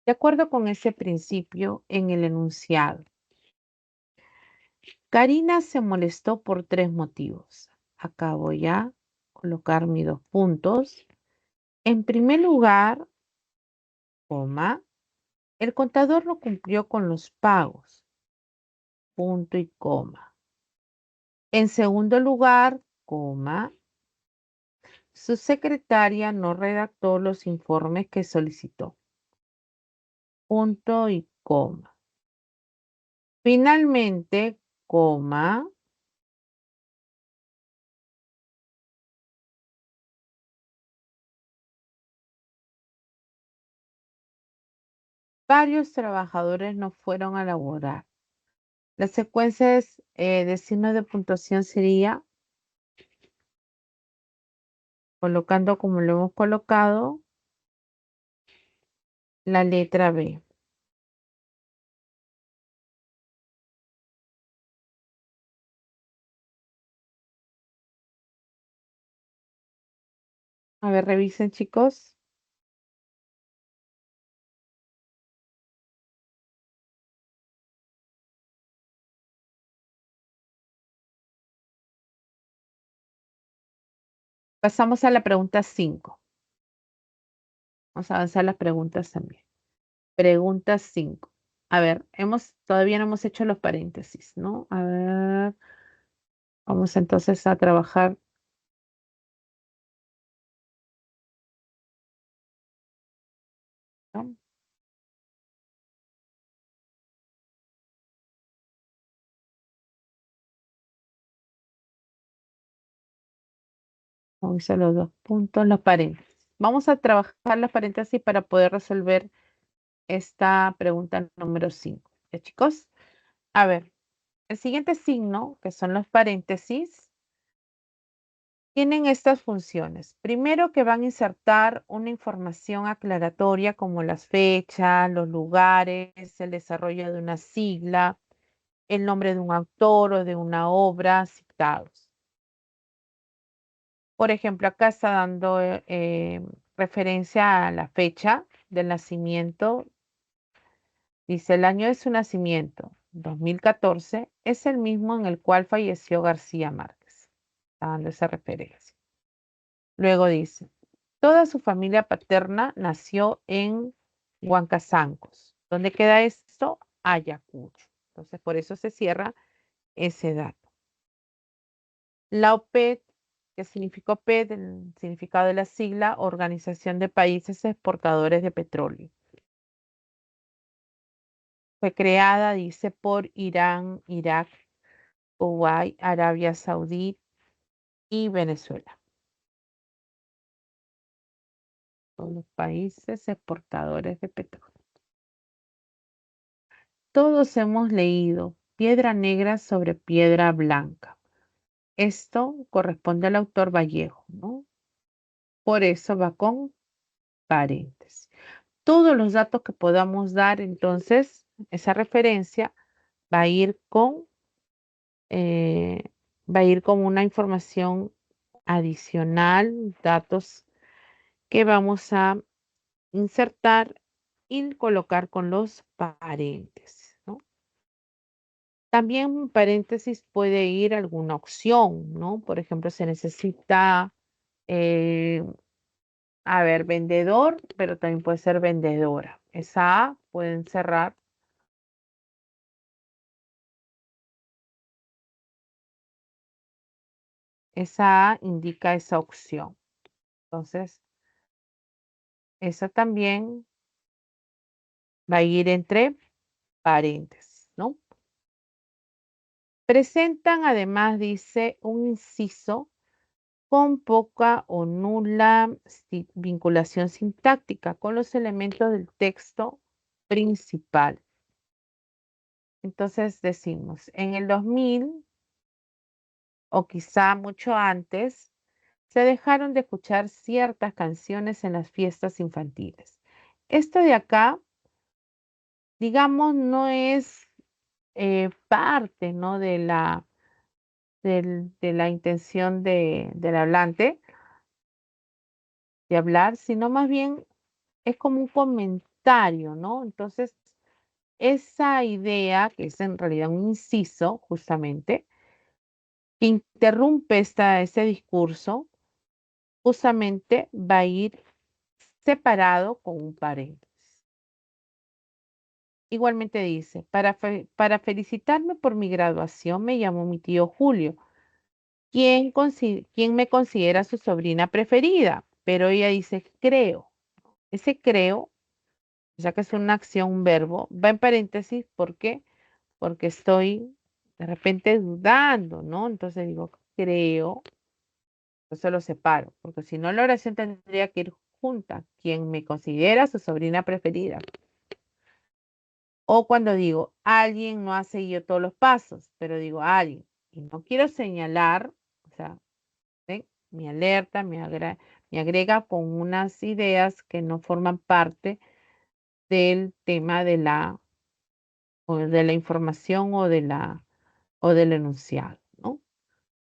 De acuerdo con ese principio en el enunciado, Karina se molestó por 3 motivos. Acabo ya colocar mis 2 puntos. En primer lugar, coma, el contador no cumplió con los pagos. Punto y coma. En segundo lugar, coma, su secretaria no redactó los informes que solicitó. Punto y coma. Finalmente, coma, varios trabajadores no fueron a laborar. Las secuencias de signos de puntuación sería colocando como lo hemos colocado la letra B. A ver, revisen chicos. Pasamos a la pregunta 5. Vamos a avanzar las preguntas también. Pregunta 5. A ver, todavía no hemos hecho los paréntesis, ¿no? A ver, vamos entonces a trabajar. ¿No? Vamos a los 2 puntos, los paréntesis. Vamos a trabajar los paréntesis para poder resolver esta pregunta número 5. ¿Ya, chicos? A ver, el siguiente signo, que son los paréntesis, tienen estas funciones. Primero, que van a insertar una información aclaratoria como las fechas, los lugares, el desarrollo de una sigla, el nombre de un autor o de una obra citados. Por ejemplo, acá está dando referencia a la fecha del nacimiento. Dice, el año de su nacimiento, 2014, es el mismo en el cual falleció García Márquez. Está dando esa referencia. Luego dice, toda su familia paterna nació en Huancazancos. ¿Dónde queda esto? Ayacucho. Entonces, por eso se cierra ese dato. La OPED, que significa OPED, el significado de la sigla, Organización de Países Exportadores de Petróleo. Fue creada, dice, por Irán, Irak, Kuwait, Arabia Saudí y Venezuela. Son los países exportadores de petróleo. Todos hemos leído Piedra Negra sobre Piedra Blanca. Esto corresponde al autor Vallejo, ¿no? Por eso va con paréntesis. Todos los datos que podamos dar, entonces, esa referencia va a ir con, eh, va a ir con una información adicional, datos que vamos a insertar y colocar con los paréntesis, ¿no? También paréntesis puede ir alguna opción, ¿no? Por ejemplo, se necesita, eh, a ver, vendedor, pero también puede ser vendedora. Esa A pueden cerrar. Esa A indica esa opción. Entonces, esa también va a ir entre paréntesis, ¿no? Presentan además, dice, un inciso con poca o nula vinculación sintáctica con los elementos del texto principal. Entonces decimos, en el 2000 o quizá mucho antes, se dejaron de escuchar ciertas canciones en las fiestas infantiles. Esto de acá, digamos, no es parte, ¿no? De la intención del hablante de hablar, sino más bien es como un comentario, ¿no? Entonces, esa idea, que es en realidad un inciso, justamente, que interrumpe ese discurso, justamente va a ir separado con un paréntesis. Igualmente dice, para felicitarme por mi graduación me llamó mi tío Julio, quien me considera su sobrina preferida, pero ella dice creo. Ese creo, ya que es una acción, un verbo, va en paréntesis, ¿por qué? Porque estoy de repente dudando, ¿no? Entonces digo, creo, eso lo separo, porque si no la oración tendría que ir junta, quien me considera su sobrina preferida. O cuando digo, alguien no ha seguido todos los pasos, pero digo alguien, y no quiero señalar, o sea, ¿ven? Me alerta, me agrega con unas ideas que no forman parte del tema de la información o del enunciado, ¿no?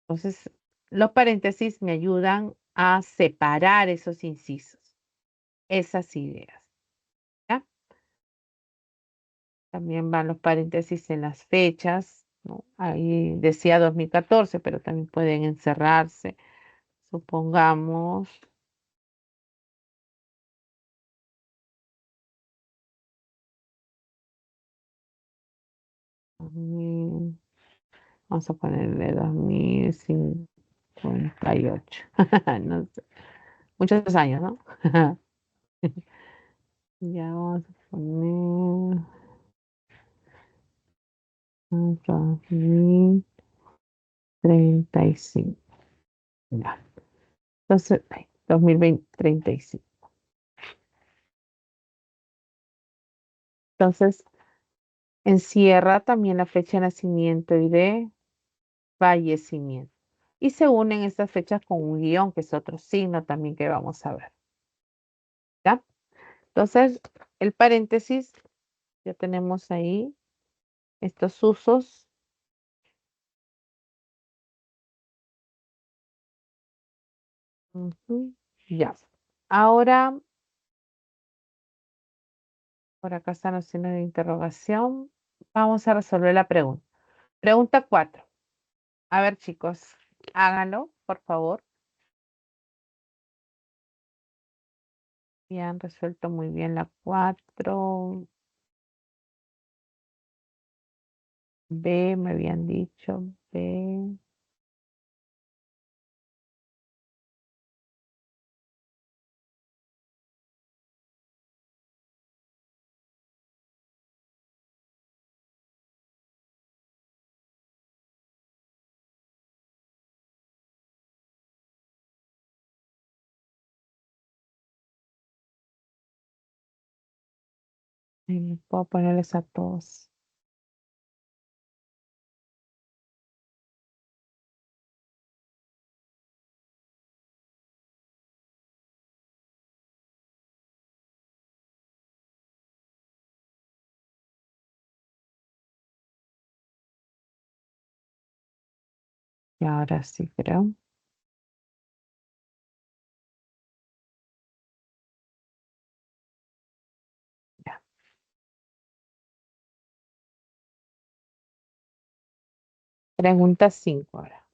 Entonces, los paréntesis me ayudan a separar esos incisos, esas ideas, ¿ya? También van los paréntesis en las fechas, ¿no? Ahí decía 2014, pero también pueden encerrarse. Supongamos, 2000, vamos a ponerle 2058. No sé, muchos años, ¿no? Ya vamos a poner 2035. Ya. Entonces, 2020, 35. Entonces, encierra también la fecha de nacimiento y de fallecimiento. Y se unen estas fechas con un guión, que es otro signo también que vamos a ver. ¿Ya? Entonces, el paréntesis, ya tenemos ahí estos usos. Ujú, ya. Ahora, por acá están los signos de interrogación. Vamos a resolver la pregunta. Pregunta 4. A ver, chicos, háganlo, por favor. Y han resuelto muy bien la 4. B, me habían dicho. B. Ay, puedo ponerles a todos. Y ahora sí creo. Ya. Pregunta 5 ahora.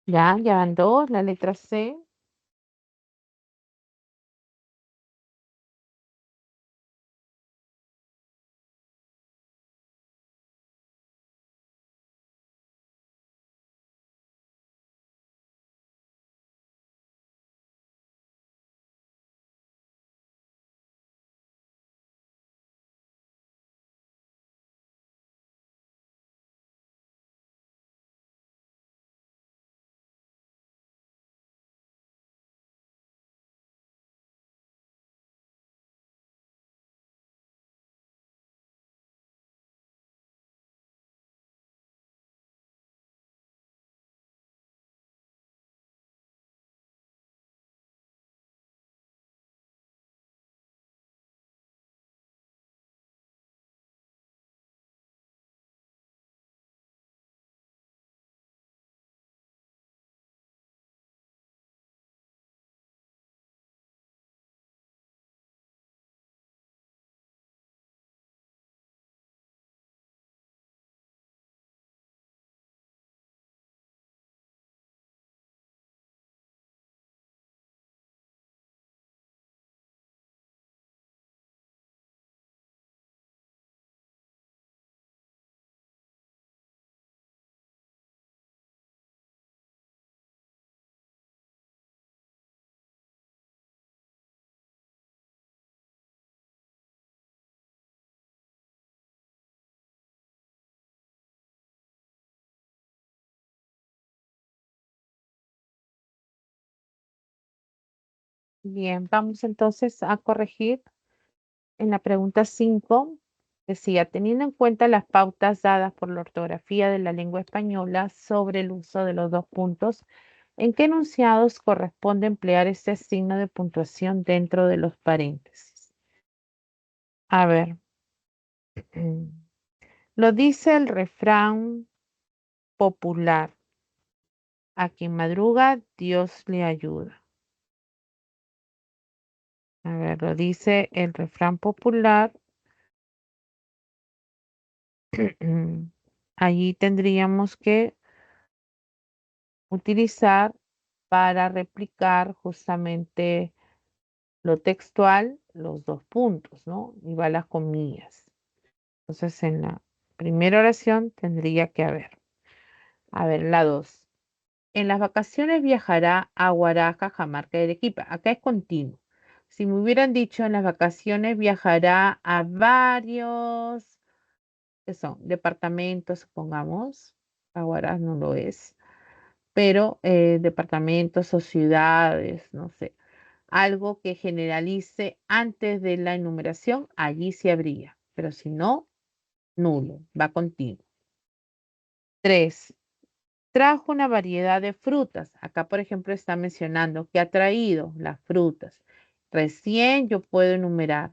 Ya van dos. La letra C. Bien, vamos entonces a corregir en la pregunta 5. Decía, teniendo en cuenta las pautas dadas por la ortografía de la lengua española sobre el uso de los dos puntos, ¿en qué enunciados corresponde emplear este signo de puntuación dentro de los paréntesis? A ver, lo dice el refrán popular. A quien madruga, Dios le ayuda. A ver, lo dice el refrán popular. Allí tendríamos que utilizar para replicar justamente lo textual, los dos puntos, ¿no? Y va las comillas. Entonces, en la primera oración tendría que haber. A ver, la 2. En las vacaciones viajará a Huaraz, Cajamarca y Arequipa. Acá es continuo. Si me hubieran dicho en las vacaciones viajará a varios, ¿qué son? Departamentos, supongamos. A Huaraz no lo es, pero departamentos o ciudades, no sé. Algo que generalice antes de la enumeración, allí sí habría, pero si no, nulo, va continuo. 3. Trajo una variedad de frutas. Acá, por ejemplo, está mencionando que ha traído las frutas. Recién yo puedo enumerar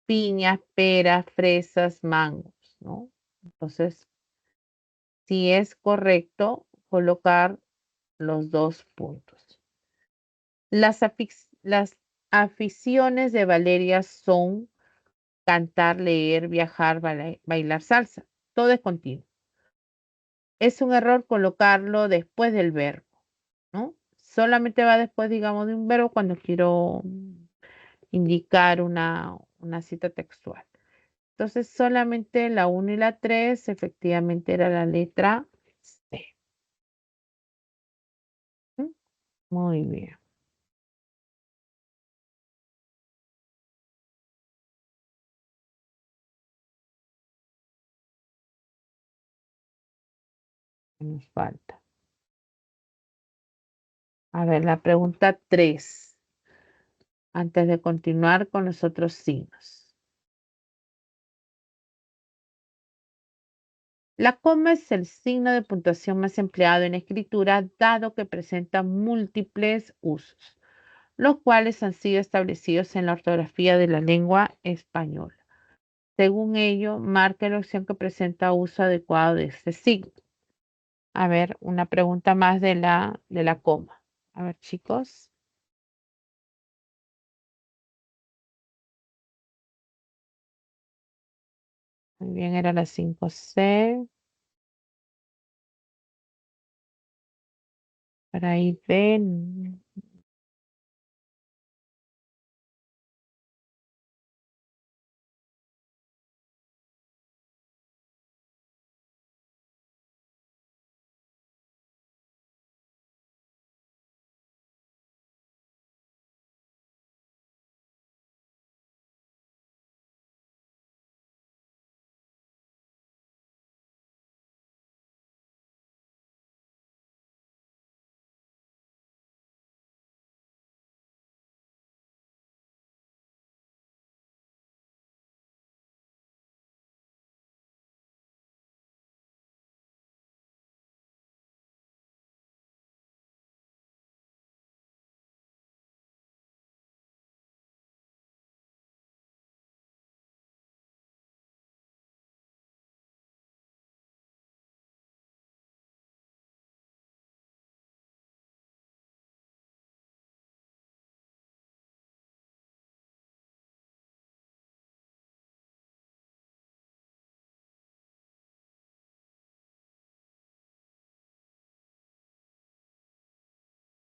piñas, peras, fresas, mangos, ¿no? Entonces, sí es correcto colocar los dos puntos. Las aficiones de Valeria son cantar, leer, viajar, bailar salsa. Todo es continuo. Es un error colocarlo después del verbo, ¿no? Solamente va después, digamos, de un verbo cuando quiero indicar una cita textual. Entonces, solamente la 1 y la 3 efectivamente era la letra C. ¿Mm? Muy bien. Nos falta. A ver, la pregunta 3, antes de continuar con los otros signos. La coma es el signo de puntuación más empleado en escritura, dado que presenta múltiples usos, los cuales han sido establecidos en la ortografía de la lengua española. Según ello, marca la opción que presenta uso adecuado de este signo. A ver, una pregunta más de la coma. A ver, chicos. Muy bien, era la 5C. Para ahí ven.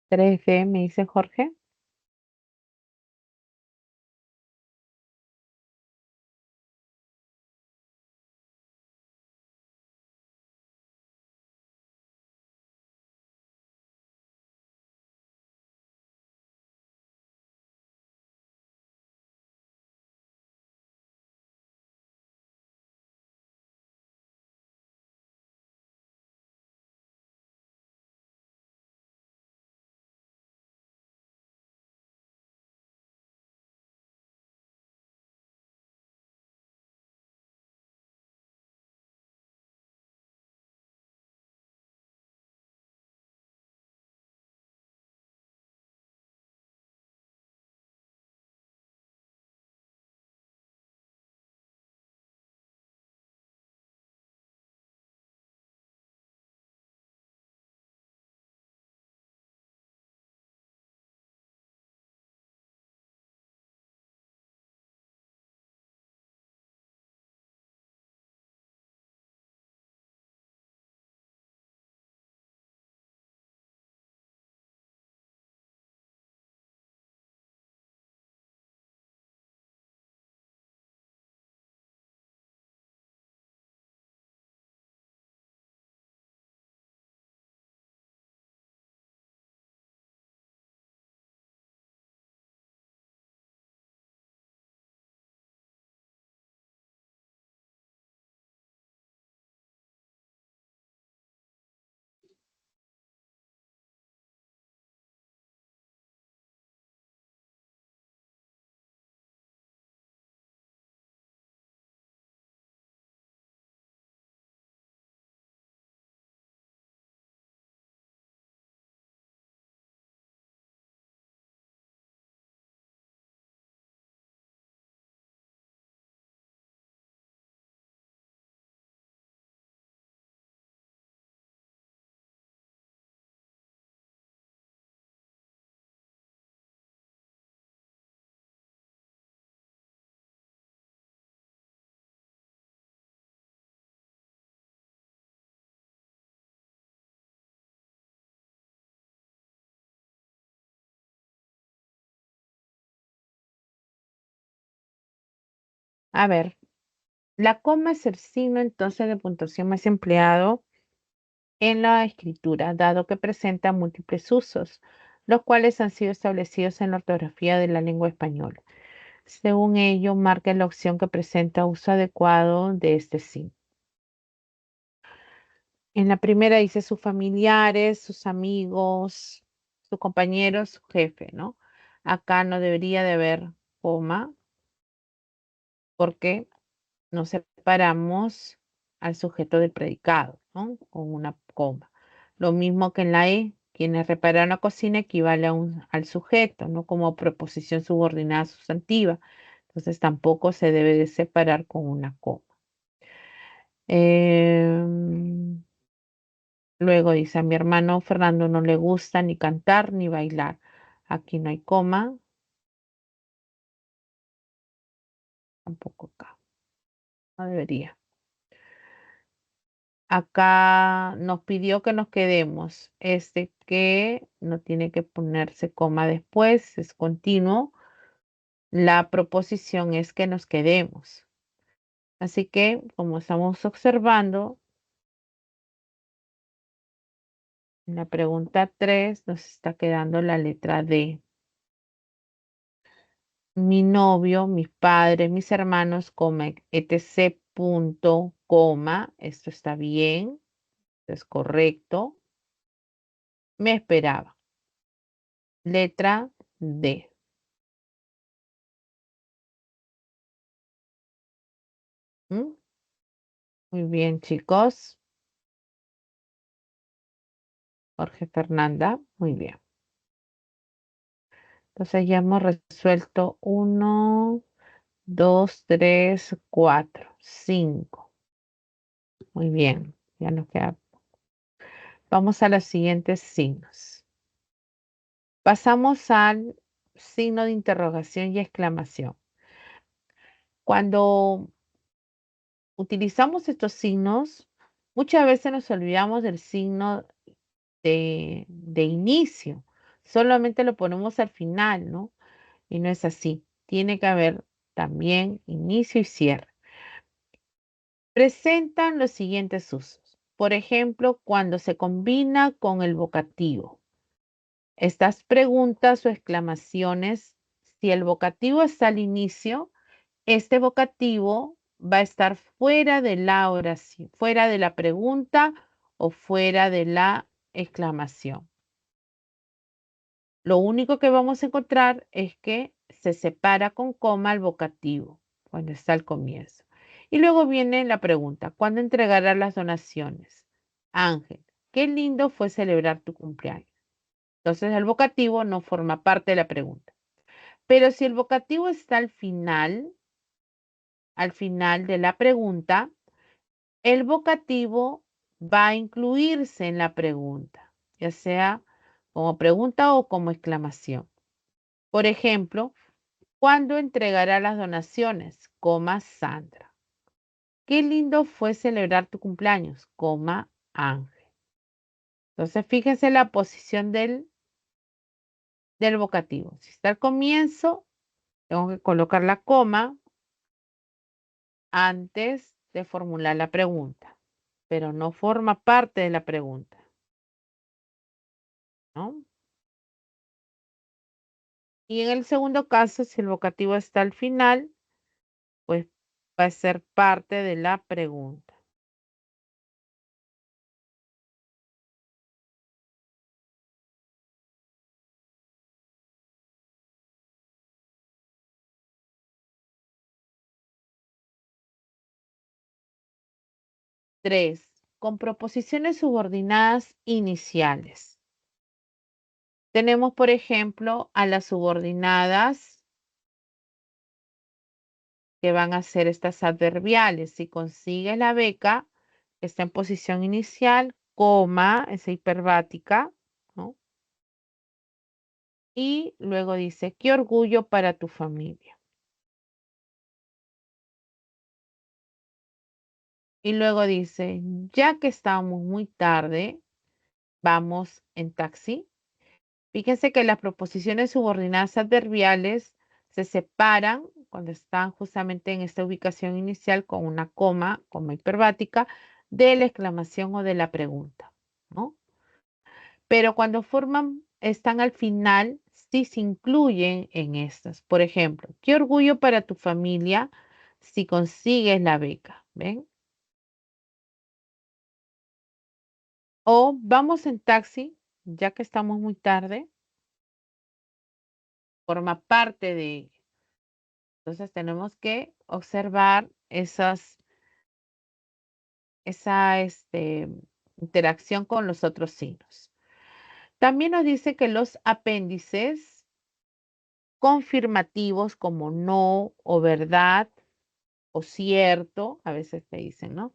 Tres d me dice Jorge. A ver, la coma es el signo entonces de puntuación más empleado en la escritura, dado que presenta múltiples usos, los cuales han sido establecidos en la ortografía de la lengua española. Según ello, marca la opción que presenta uso adecuado de este signo. En la primera dice sus familiares, sus amigos, sus compañeros, su jefe, ¿no? Acá no debería de haber coma porque nos separamos al sujeto del predicado, ¿no? Con una coma. Lo mismo que en la E, quienes reparan la cocina equivale al sujeto, ¿no? Como preposición subordinada sustantiva. Entonces tampoco se debe de separar con una coma. Em, Luego dice, a mi hermano Fernando no le gusta ni cantar ni bailar. Aquí no hay coma, tampoco acá. No debería. Acá nos pidió que nos quedemos. Este que no tiene que ponerse coma después, es continuo. La proposición es que nos quedemos. Así que, como estamos observando, en la pregunta 3 nos está quedando la letra D. Mi novio, mis padres, mis hermanos, coma, etc. Punto, coma. Esto está bien, es correcto. Me esperaba. Letra D. ¿Mm? Muy bien, chicos. Jorge Fernanda, muy bien. Entonces ya hemos resuelto uno, 2, 3, 4, 5. Muy bien, ya nos queda. Vamos a los siguientes signos. Pasamos al signo de interrogación y exclamación. Cuando utilizamos estos signos, muchas veces nos olvidamos del signo de inicio. Solamente lo ponemos al final, ¿no? Y no es así. Tiene que haber también inicio y cierre. Presentan los siguientes usos. Por ejemplo, cuando se combina con el vocativo. Estas preguntas o exclamaciones, si el vocativo está al inicio, este vocativo va a estar fuera de la oración, fuera de la pregunta o fuera de la exclamación. Lo único que vamos a encontrar es que se separa con coma el vocativo cuando está al comienzo. Y luego viene la pregunta, ¿cuándo entregarás las donaciones? Ángel, qué lindo fue celebrar tu cumpleaños. Entonces el vocativo no forma parte de la pregunta. Pero si el vocativo está al final de la pregunta, el vocativo va a incluirse en la pregunta, ya sea como pregunta o como exclamación. Por ejemplo, ¿cuándo entregará las donaciones? Coma Sandra. Qué lindo fue celebrar tu cumpleaños, coma Ángel. Entonces, fíjense la posición del vocativo. Si está al comienzo, tengo que colocar la coma antes de formular la pregunta, pero no forma parte de la pregunta, ¿no? Y en el segundo caso, si el vocativo está al final, pues va a ser parte de la pregunta. Tres, con proposiciones subordinadas iniciales. Tenemos, por ejemplo, a las subordinadas que van a ser estas adverbiales. Si consigue la beca, está en posición inicial, coma, esa hiperbática, ¿no? Y luego dice, qué orgullo para tu familia. Y luego dice, ya que estamos muy tarde, vamos en taxi. Fíjense que las proposiciones subordinadas adverbiales se separan cuando están justamente en esta ubicación inicial con una coma hiperbática, de la exclamación o de la pregunta, ¿no? Pero cuando están al final, sí se incluyen en estas. Por ejemplo, qué orgullo para tu familia si consigues la beca, ¿ven? O vamos en taxi, ya que estamos muy tarde, forma parte de. Entonces tenemos que observar esa interacción con los otros signos. También nos dice que los apéndices confirmativos como no o verdad o cierto, a veces te dicen, ¿no?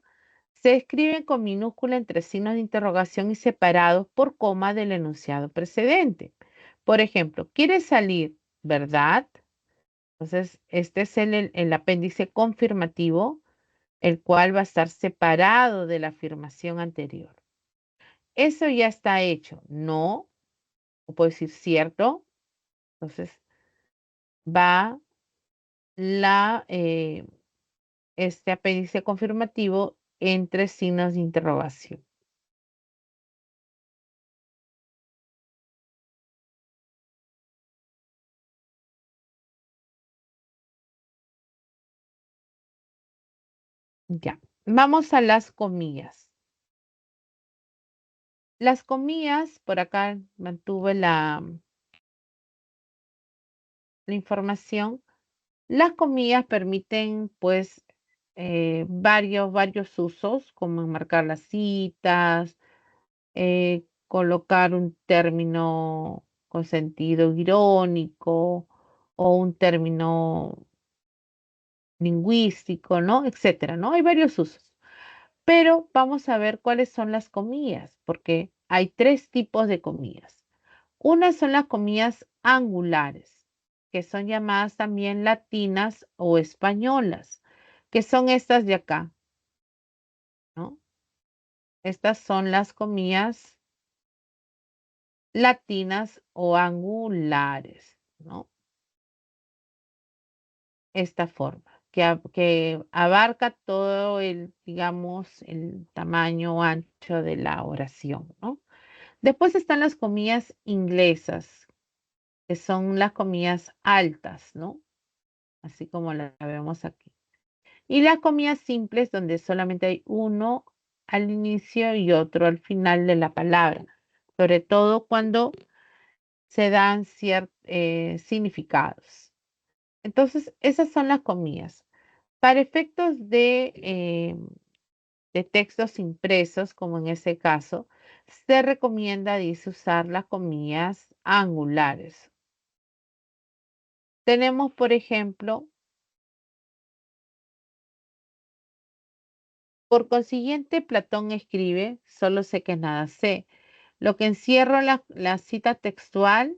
Se escriben con minúscula entre signos de interrogación y separados por coma del enunciado precedente. Por ejemplo, ¿quieres salir? ¿Verdad? Entonces, este es el apéndice confirmativo, el cual va a estar separado de la afirmación anterior. Eso ya está hecho. No, o puedo decir cierto. Entonces, va este apéndice confirmativo entre signos de interrogación. Ya, vamos a las comillas. Las comillas, por acá mantuve la información. Las comillas permiten, pues, varios usos, como enmarcar las citas, colocar un término con sentido irónico o un término lingüístico, ¿no? Etcétera, ¿no? Hay varios usos. Pero vamos a ver cuáles son las comillas, porque hay tres tipos de comillas. Unas son las comillas angulares, que son llamadas también latinas o españolas, que son estas de acá, ¿no? Estas son las comillas latinas o angulares, ¿no? Esta forma, que abarca todo digamos, el tamaño ancho de la oración, ¿no? Después están las comillas inglesas, que son las comillas altas, ¿no? Así como la vemos aquí. Y las comillas simples, donde solamente hay uno al inicio y otro al final de la palabra, sobre todo cuando se dan ciertos significados. Entonces, esas son las comillas. Para efectos de textos impresos, como en ese caso, se recomienda, dice, usar las comillas angulares. Tenemos, por ejemplo, por consiguiente, Platón escribe, solo sé que nada sé. Lo que encierra la cita textual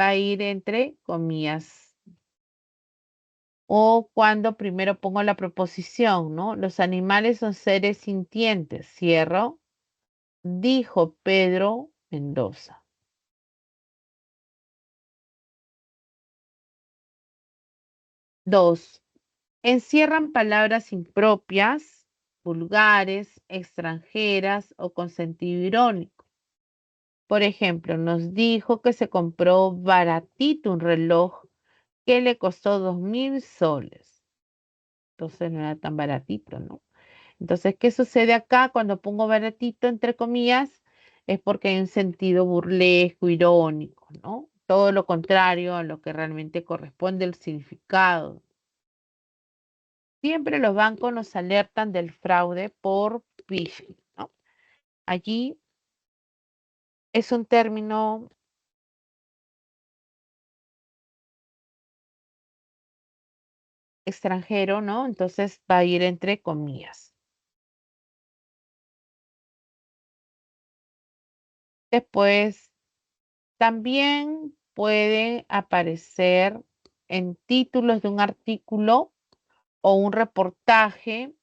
va a ir entre comillas. O cuando primero pongo la proposición, ¿no? Los animales son seres sintientes. Cierro, dijo Pedro Mendoza. 2. Encierran palabras impropias, vulgares, extranjeras o con sentido irónico. Por ejemplo, nos dijo que se compró baratito un reloj que le costó 2.000 soles. Entonces no era tan baratito, ¿no? Entonces, ¿qué sucede acá cuando pongo baratito entre comillas? Es porque hay un sentido burlesco, irónico, ¿no? Todo lo contrario a lo que realmente corresponde al significado. Siempre los bancos nos alertan del fraude por phishing, ¿no? Allí es un término extranjero, ¿no? Entonces va a ir entre comillas. Después, también puede aparecer en títulos de un artículo o un reportaje,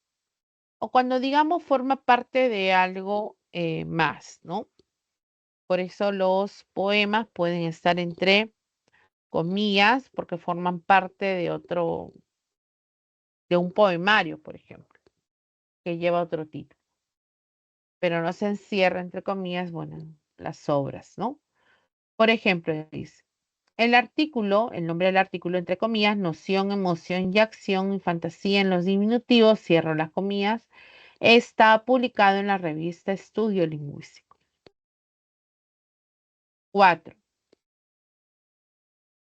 o cuando digamos forma parte de algo más, ¿no? Por eso los poemas pueden estar entre comillas porque forman parte de un poemario, por ejemplo, que lleva otro título, pero no se encierra entre comillas, bueno, las obras, ¿no? Por ejemplo, dice, el nombre del artículo, entre comillas, noción, emoción y acción y fantasía en los diminutivos, cierro las comillas, está publicado en la revista Estudio Lingüístico. 4.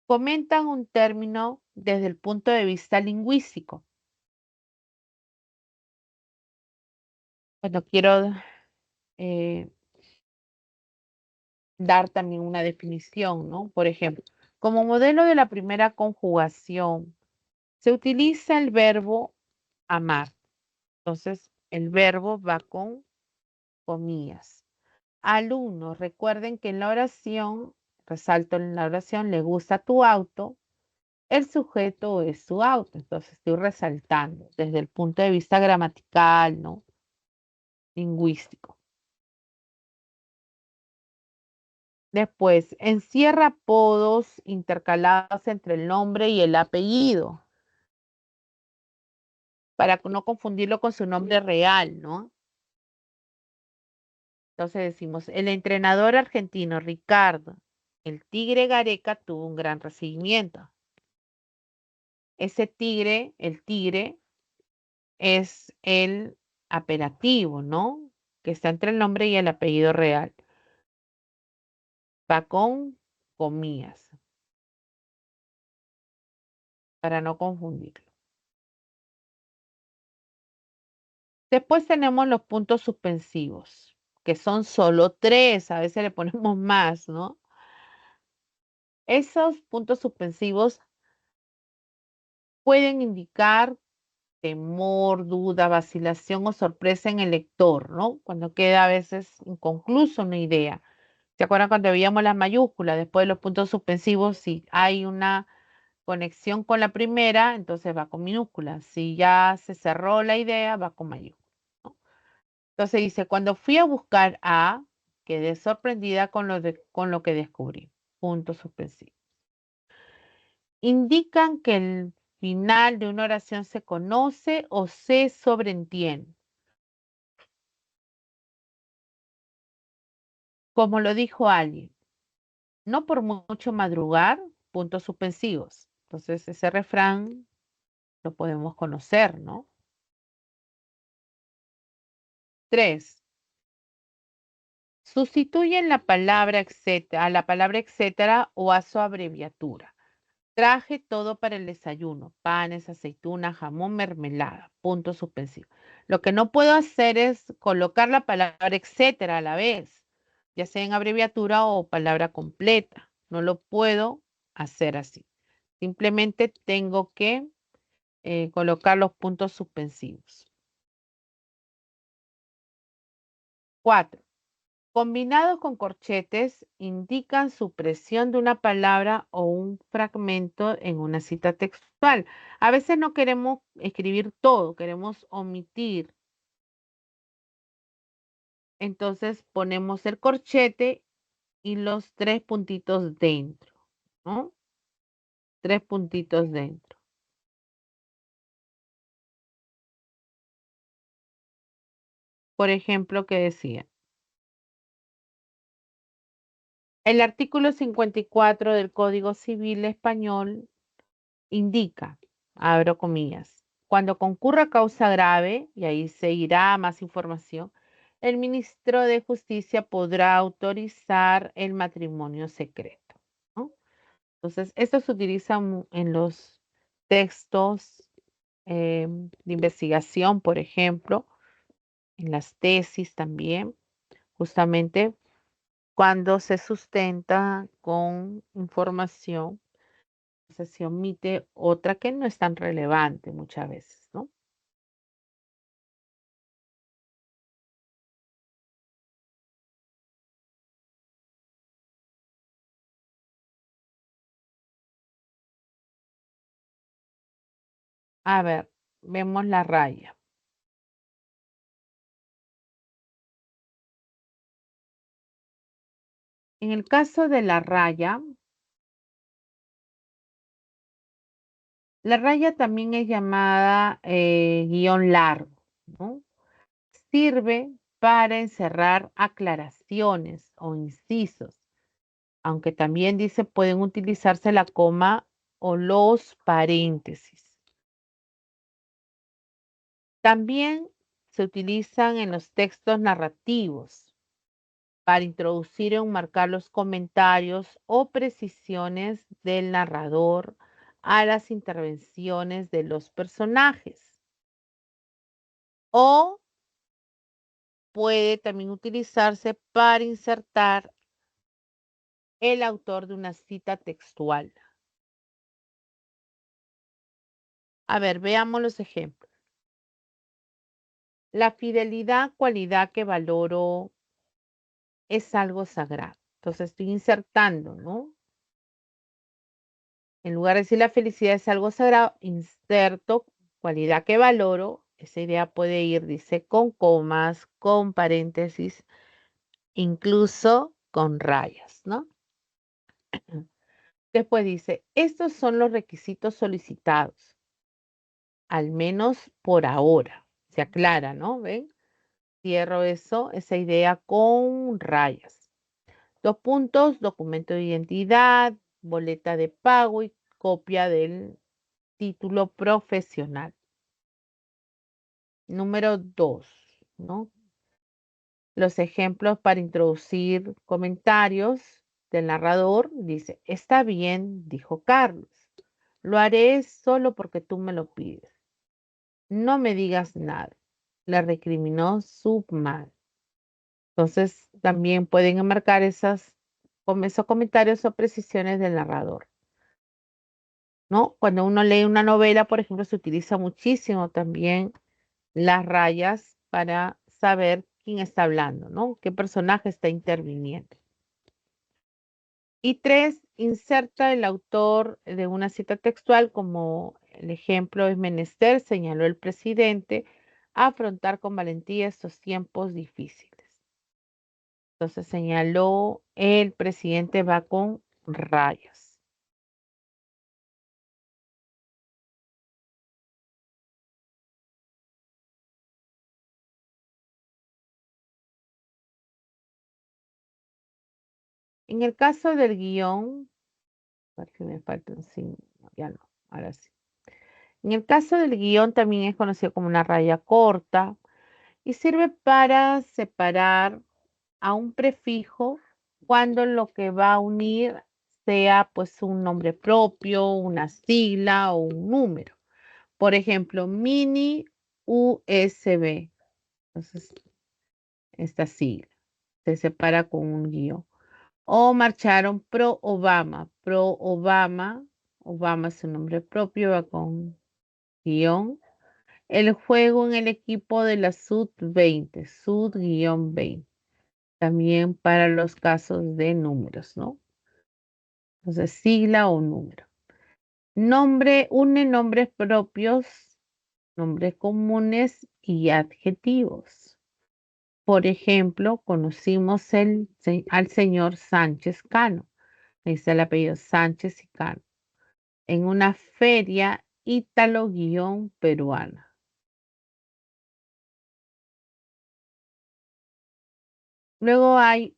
Comentan un término desde el punto de vista lingüístico. Cuando quiero eh, dar también una definición, ¿no? Por ejemplo, como modelo de la primera conjugación, se utiliza el verbo amar. Entonces, el verbo va con comillas. Alumnos, recuerden que en la oración, resalto en la oración, le gusta tu auto, el sujeto es su auto. Entonces, estoy resaltando desde el punto de vista gramatical, ¿no? Lingüístico. Después, encierra apodos intercalados entre el nombre y el apellido, para no confundirlo con su nombre real, ¿no? Entonces decimos, el entrenador argentino Ricardo, el Tigre Gareca tuvo un gran recibimiento. Ese tigre, el tigre, es el apelativo, ¿no? Que está entre el nombre y el apellido real. Va con comillas, para no confundirlo. Después tenemos los puntos suspensivos, que son solo tres, a veces le ponemos más, ¿no? Esos puntos suspensivos pueden indicar temor, duda, vacilación o sorpresa en el lector, ¿no? Cuando queda a veces inconcluso una idea. ¿Se acuerdan cuando veíamos las mayúsculas después de los puntos suspensivos? Si hay una conexión con la primera, entonces va con minúsculas. Si ya se cerró la idea, va con mayúsculas, ¿no? Entonces dice, cuando fui a buscar a, quedé sorprendida con lo que descubrí. Punto suspensivo. Indican que el final de una oración se conoce o se sobreentiende. Como lo dijo alguien, no por mucho madrugar, puntos suspensivos. Entonces ese refrán lo podemos conocer, ¿no? 3. Sustituyen la palabra etcétera, a la palabra etcétera o a su abreviatura. Traje todo para el desayuno, panes, aceituna, jamón, mermelada, punto suspensivo. Lo que no puedo hacer es colocar la palabra etcétera a la vez, ya sea en abreviatura o palabra completa. No lo puedo hacer así. Simplemente tengo que colocar los puntos suspensivos. 4. Combinados con corchetes, indican supresión de una palabra o un fragmento en una cita textual. A veces no queremos escribir todo, queremos omitir. Entonces ponemos el corchete y los tres puntitos dentro, ¿no? Tres puntitos dentro. Por ejemplo, ¿qué decía? El artículo 54 del Código Civil Español indica, abro comillas, cuando concurra causa grave, y ahí seguirá más información, el ministro de Justicia podrá autorizar el matrimonio secreto, ¿no? Entonces, esto se utiliza en los textos de investigación, por ejemplo, en las tesis también, justamente cuando se sustenta con información se omite otra que no es tan relevante muchas veces, ¿no? A ver, vemos la raya. En el caso de la raya, La raya también es llamada guión largo, ¿no? Sirve para encerrar aclaraciones o incisos, aunque también dice pueden utilizarse la coma o los paréntesis. También se utilizan en los textos narrativos para introducir o enmarcar los comentarios o precisiones del narrador a las intervenciones de los personajes. O puede también utilizarse para insertar el autor de una cita textual. A ver, veamos los ejemplos. La fidelidad, cualidad que valoro, es algo sagrado. Entonces estoy insertando, ¿no? En lugar de decir la felicidad es algo sagrado, inserto cualidad que valoro. Esa idea puede ir, dice, con comas, con paréntesis, incluso con rayas, ¿no? Después dice, estos son los requisitos solicitados, al menos por ahora. Se aclara, ¿no? ¿Ven? Cierro eso, esa idea con rayas. 2 puntos, documento de identidad, boleta de pago y copia del título profesional. Número 2, ¿no? Los ejemplos para introducir comentarios del narrador. Dice, está bien, dijo Carlos. Lo haré solo porque tú me lo pides. No me digas nada. Le recriminó su madre. Entonces, también pueden enmarcar esos comentarios o precisiones del narrador, ¿no? Cuando uno lee una novela, por ejemplo, se utiliza muchísimo también las rayas para saber quién está hablando, ¿no? ¿Qué personaje está interviniendo? Y 3, inserta el autor de una cita textual, como el ejemplo es menester, señaló el presidente, afrontar con valentía estos tiempos difíciles. Entonces señaló el presidente va con rayas. En el caso del guión, porque me faltan 5, ya no, ahora sí. En el caso del guión también es conocido como una raya corta y sirve para separar a un prefijo cuando lo que va a unir sea pues un nombre propio, una sigla o un número. Por ejemplo, mini USB. Entonces, esta sigla se separa con un guión. O marcharon pro Obama. Pro Obama. Obama es su nombre propio, va con guión. El juego en el equipo de la Sud-20, Sud-20. También para los casos de números, ¿no? Entonces, sigla o número. Nombre, une nombres propios, nombres comunes y adjetivos. Por ejemplo, conocimos al señor Sánchez Cano. Ahí está el apellido Sánchez y Cano. En una feria ítalo-peruana. Luego hay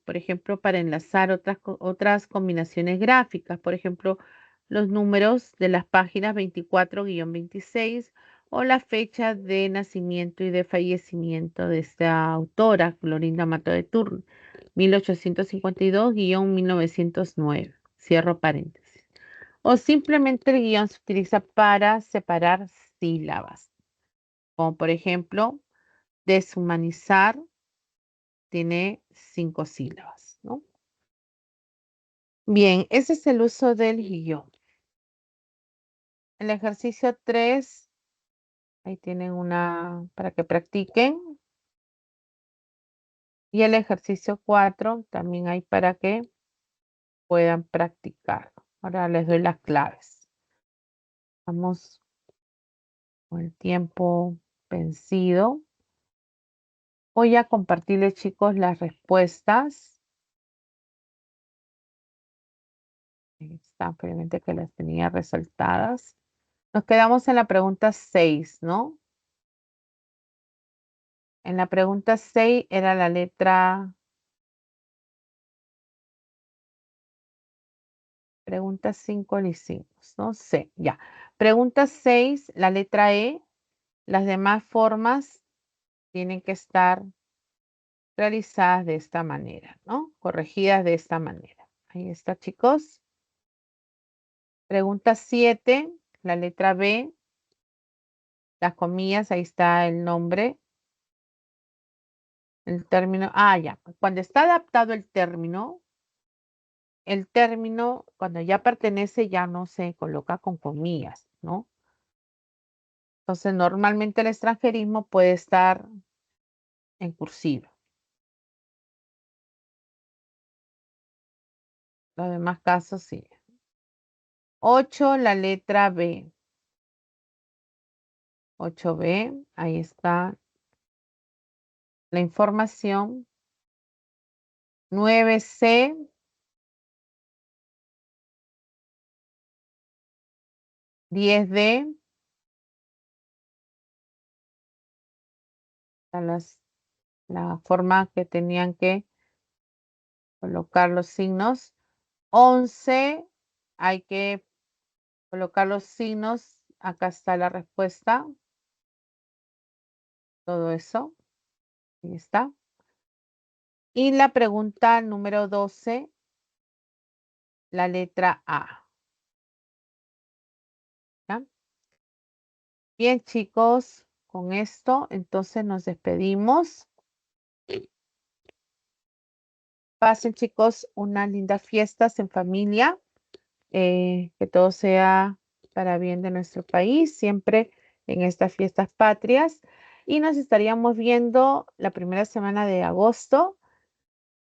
por ejemplo, para enlazar otras combinaciones gráficas, por ejemplo, los números de las páginas 24-26 o la fecha de nacimiento y de fallecimiento de esta autora, Florinda Mato de Turno, 1852-1909. Cierro paréntesis. O simplemente el guión se utiliza para separar sílabas, como por ejemplo, deshumanizar tiene 5 sílabas, ¿no? Bien, ese es el uso del guión. El ejercicio 3, ahí tienen una para que practiquen. Y el ejercicio 4 también hay para que puedan practicar. Ahora les doy las claves. Vamos con el tiempo vencido. Voy a compartirles, chicos, las respuestas. Ahí está, obviamente que las tenía resaltadas. Nos quedamos en la pregunta 6, ¿no? En la pregunta 6 era la letra. Pregunta 5 le hicimos, ¿no? C, ya. Pregunta 6, la letra E. Las demás formas tienen que estar realizadas de esta manera, ¿no? Corregidas de esta manera. Ahí está, chicos. Pregunta 7, la letra B. Las comillas, ahí está el nombre, el término. Ah, ya. Cuando está adaptado el término, cuando ya pertenece, ya no se coloca con comillas, ¿no? Entonces, normalmente el extranjerismo puede estar en cursiva. Los demás casos sí. 8, la letra B. 8B, ahí está la información. 9C, 10D, la forma que tenían que colocar los signos. 11, hay que colocar los signos. Acá está la respuesta. Todo eso. Ahí está. Y la pregunta número 12, la letra A. ¿Ya? Bien, chicos, con esto entonces nos despedimos. Pasen, chicos, unas lindas fiestas en familia. Que todo sea para bien de nuestro país, siempre en estas fiestas patrias. Y nos estaríamos viendo la primera semana de agosto.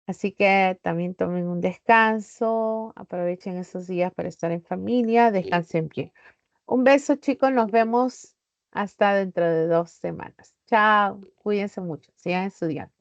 Así que también tomen un descanso, aprovechen esos días para estar en familia, descansen bien. Un beso, chicos, nos vemos hasta dentro de 2 semanas. Chao, cuídense mucho, sigan estudiando.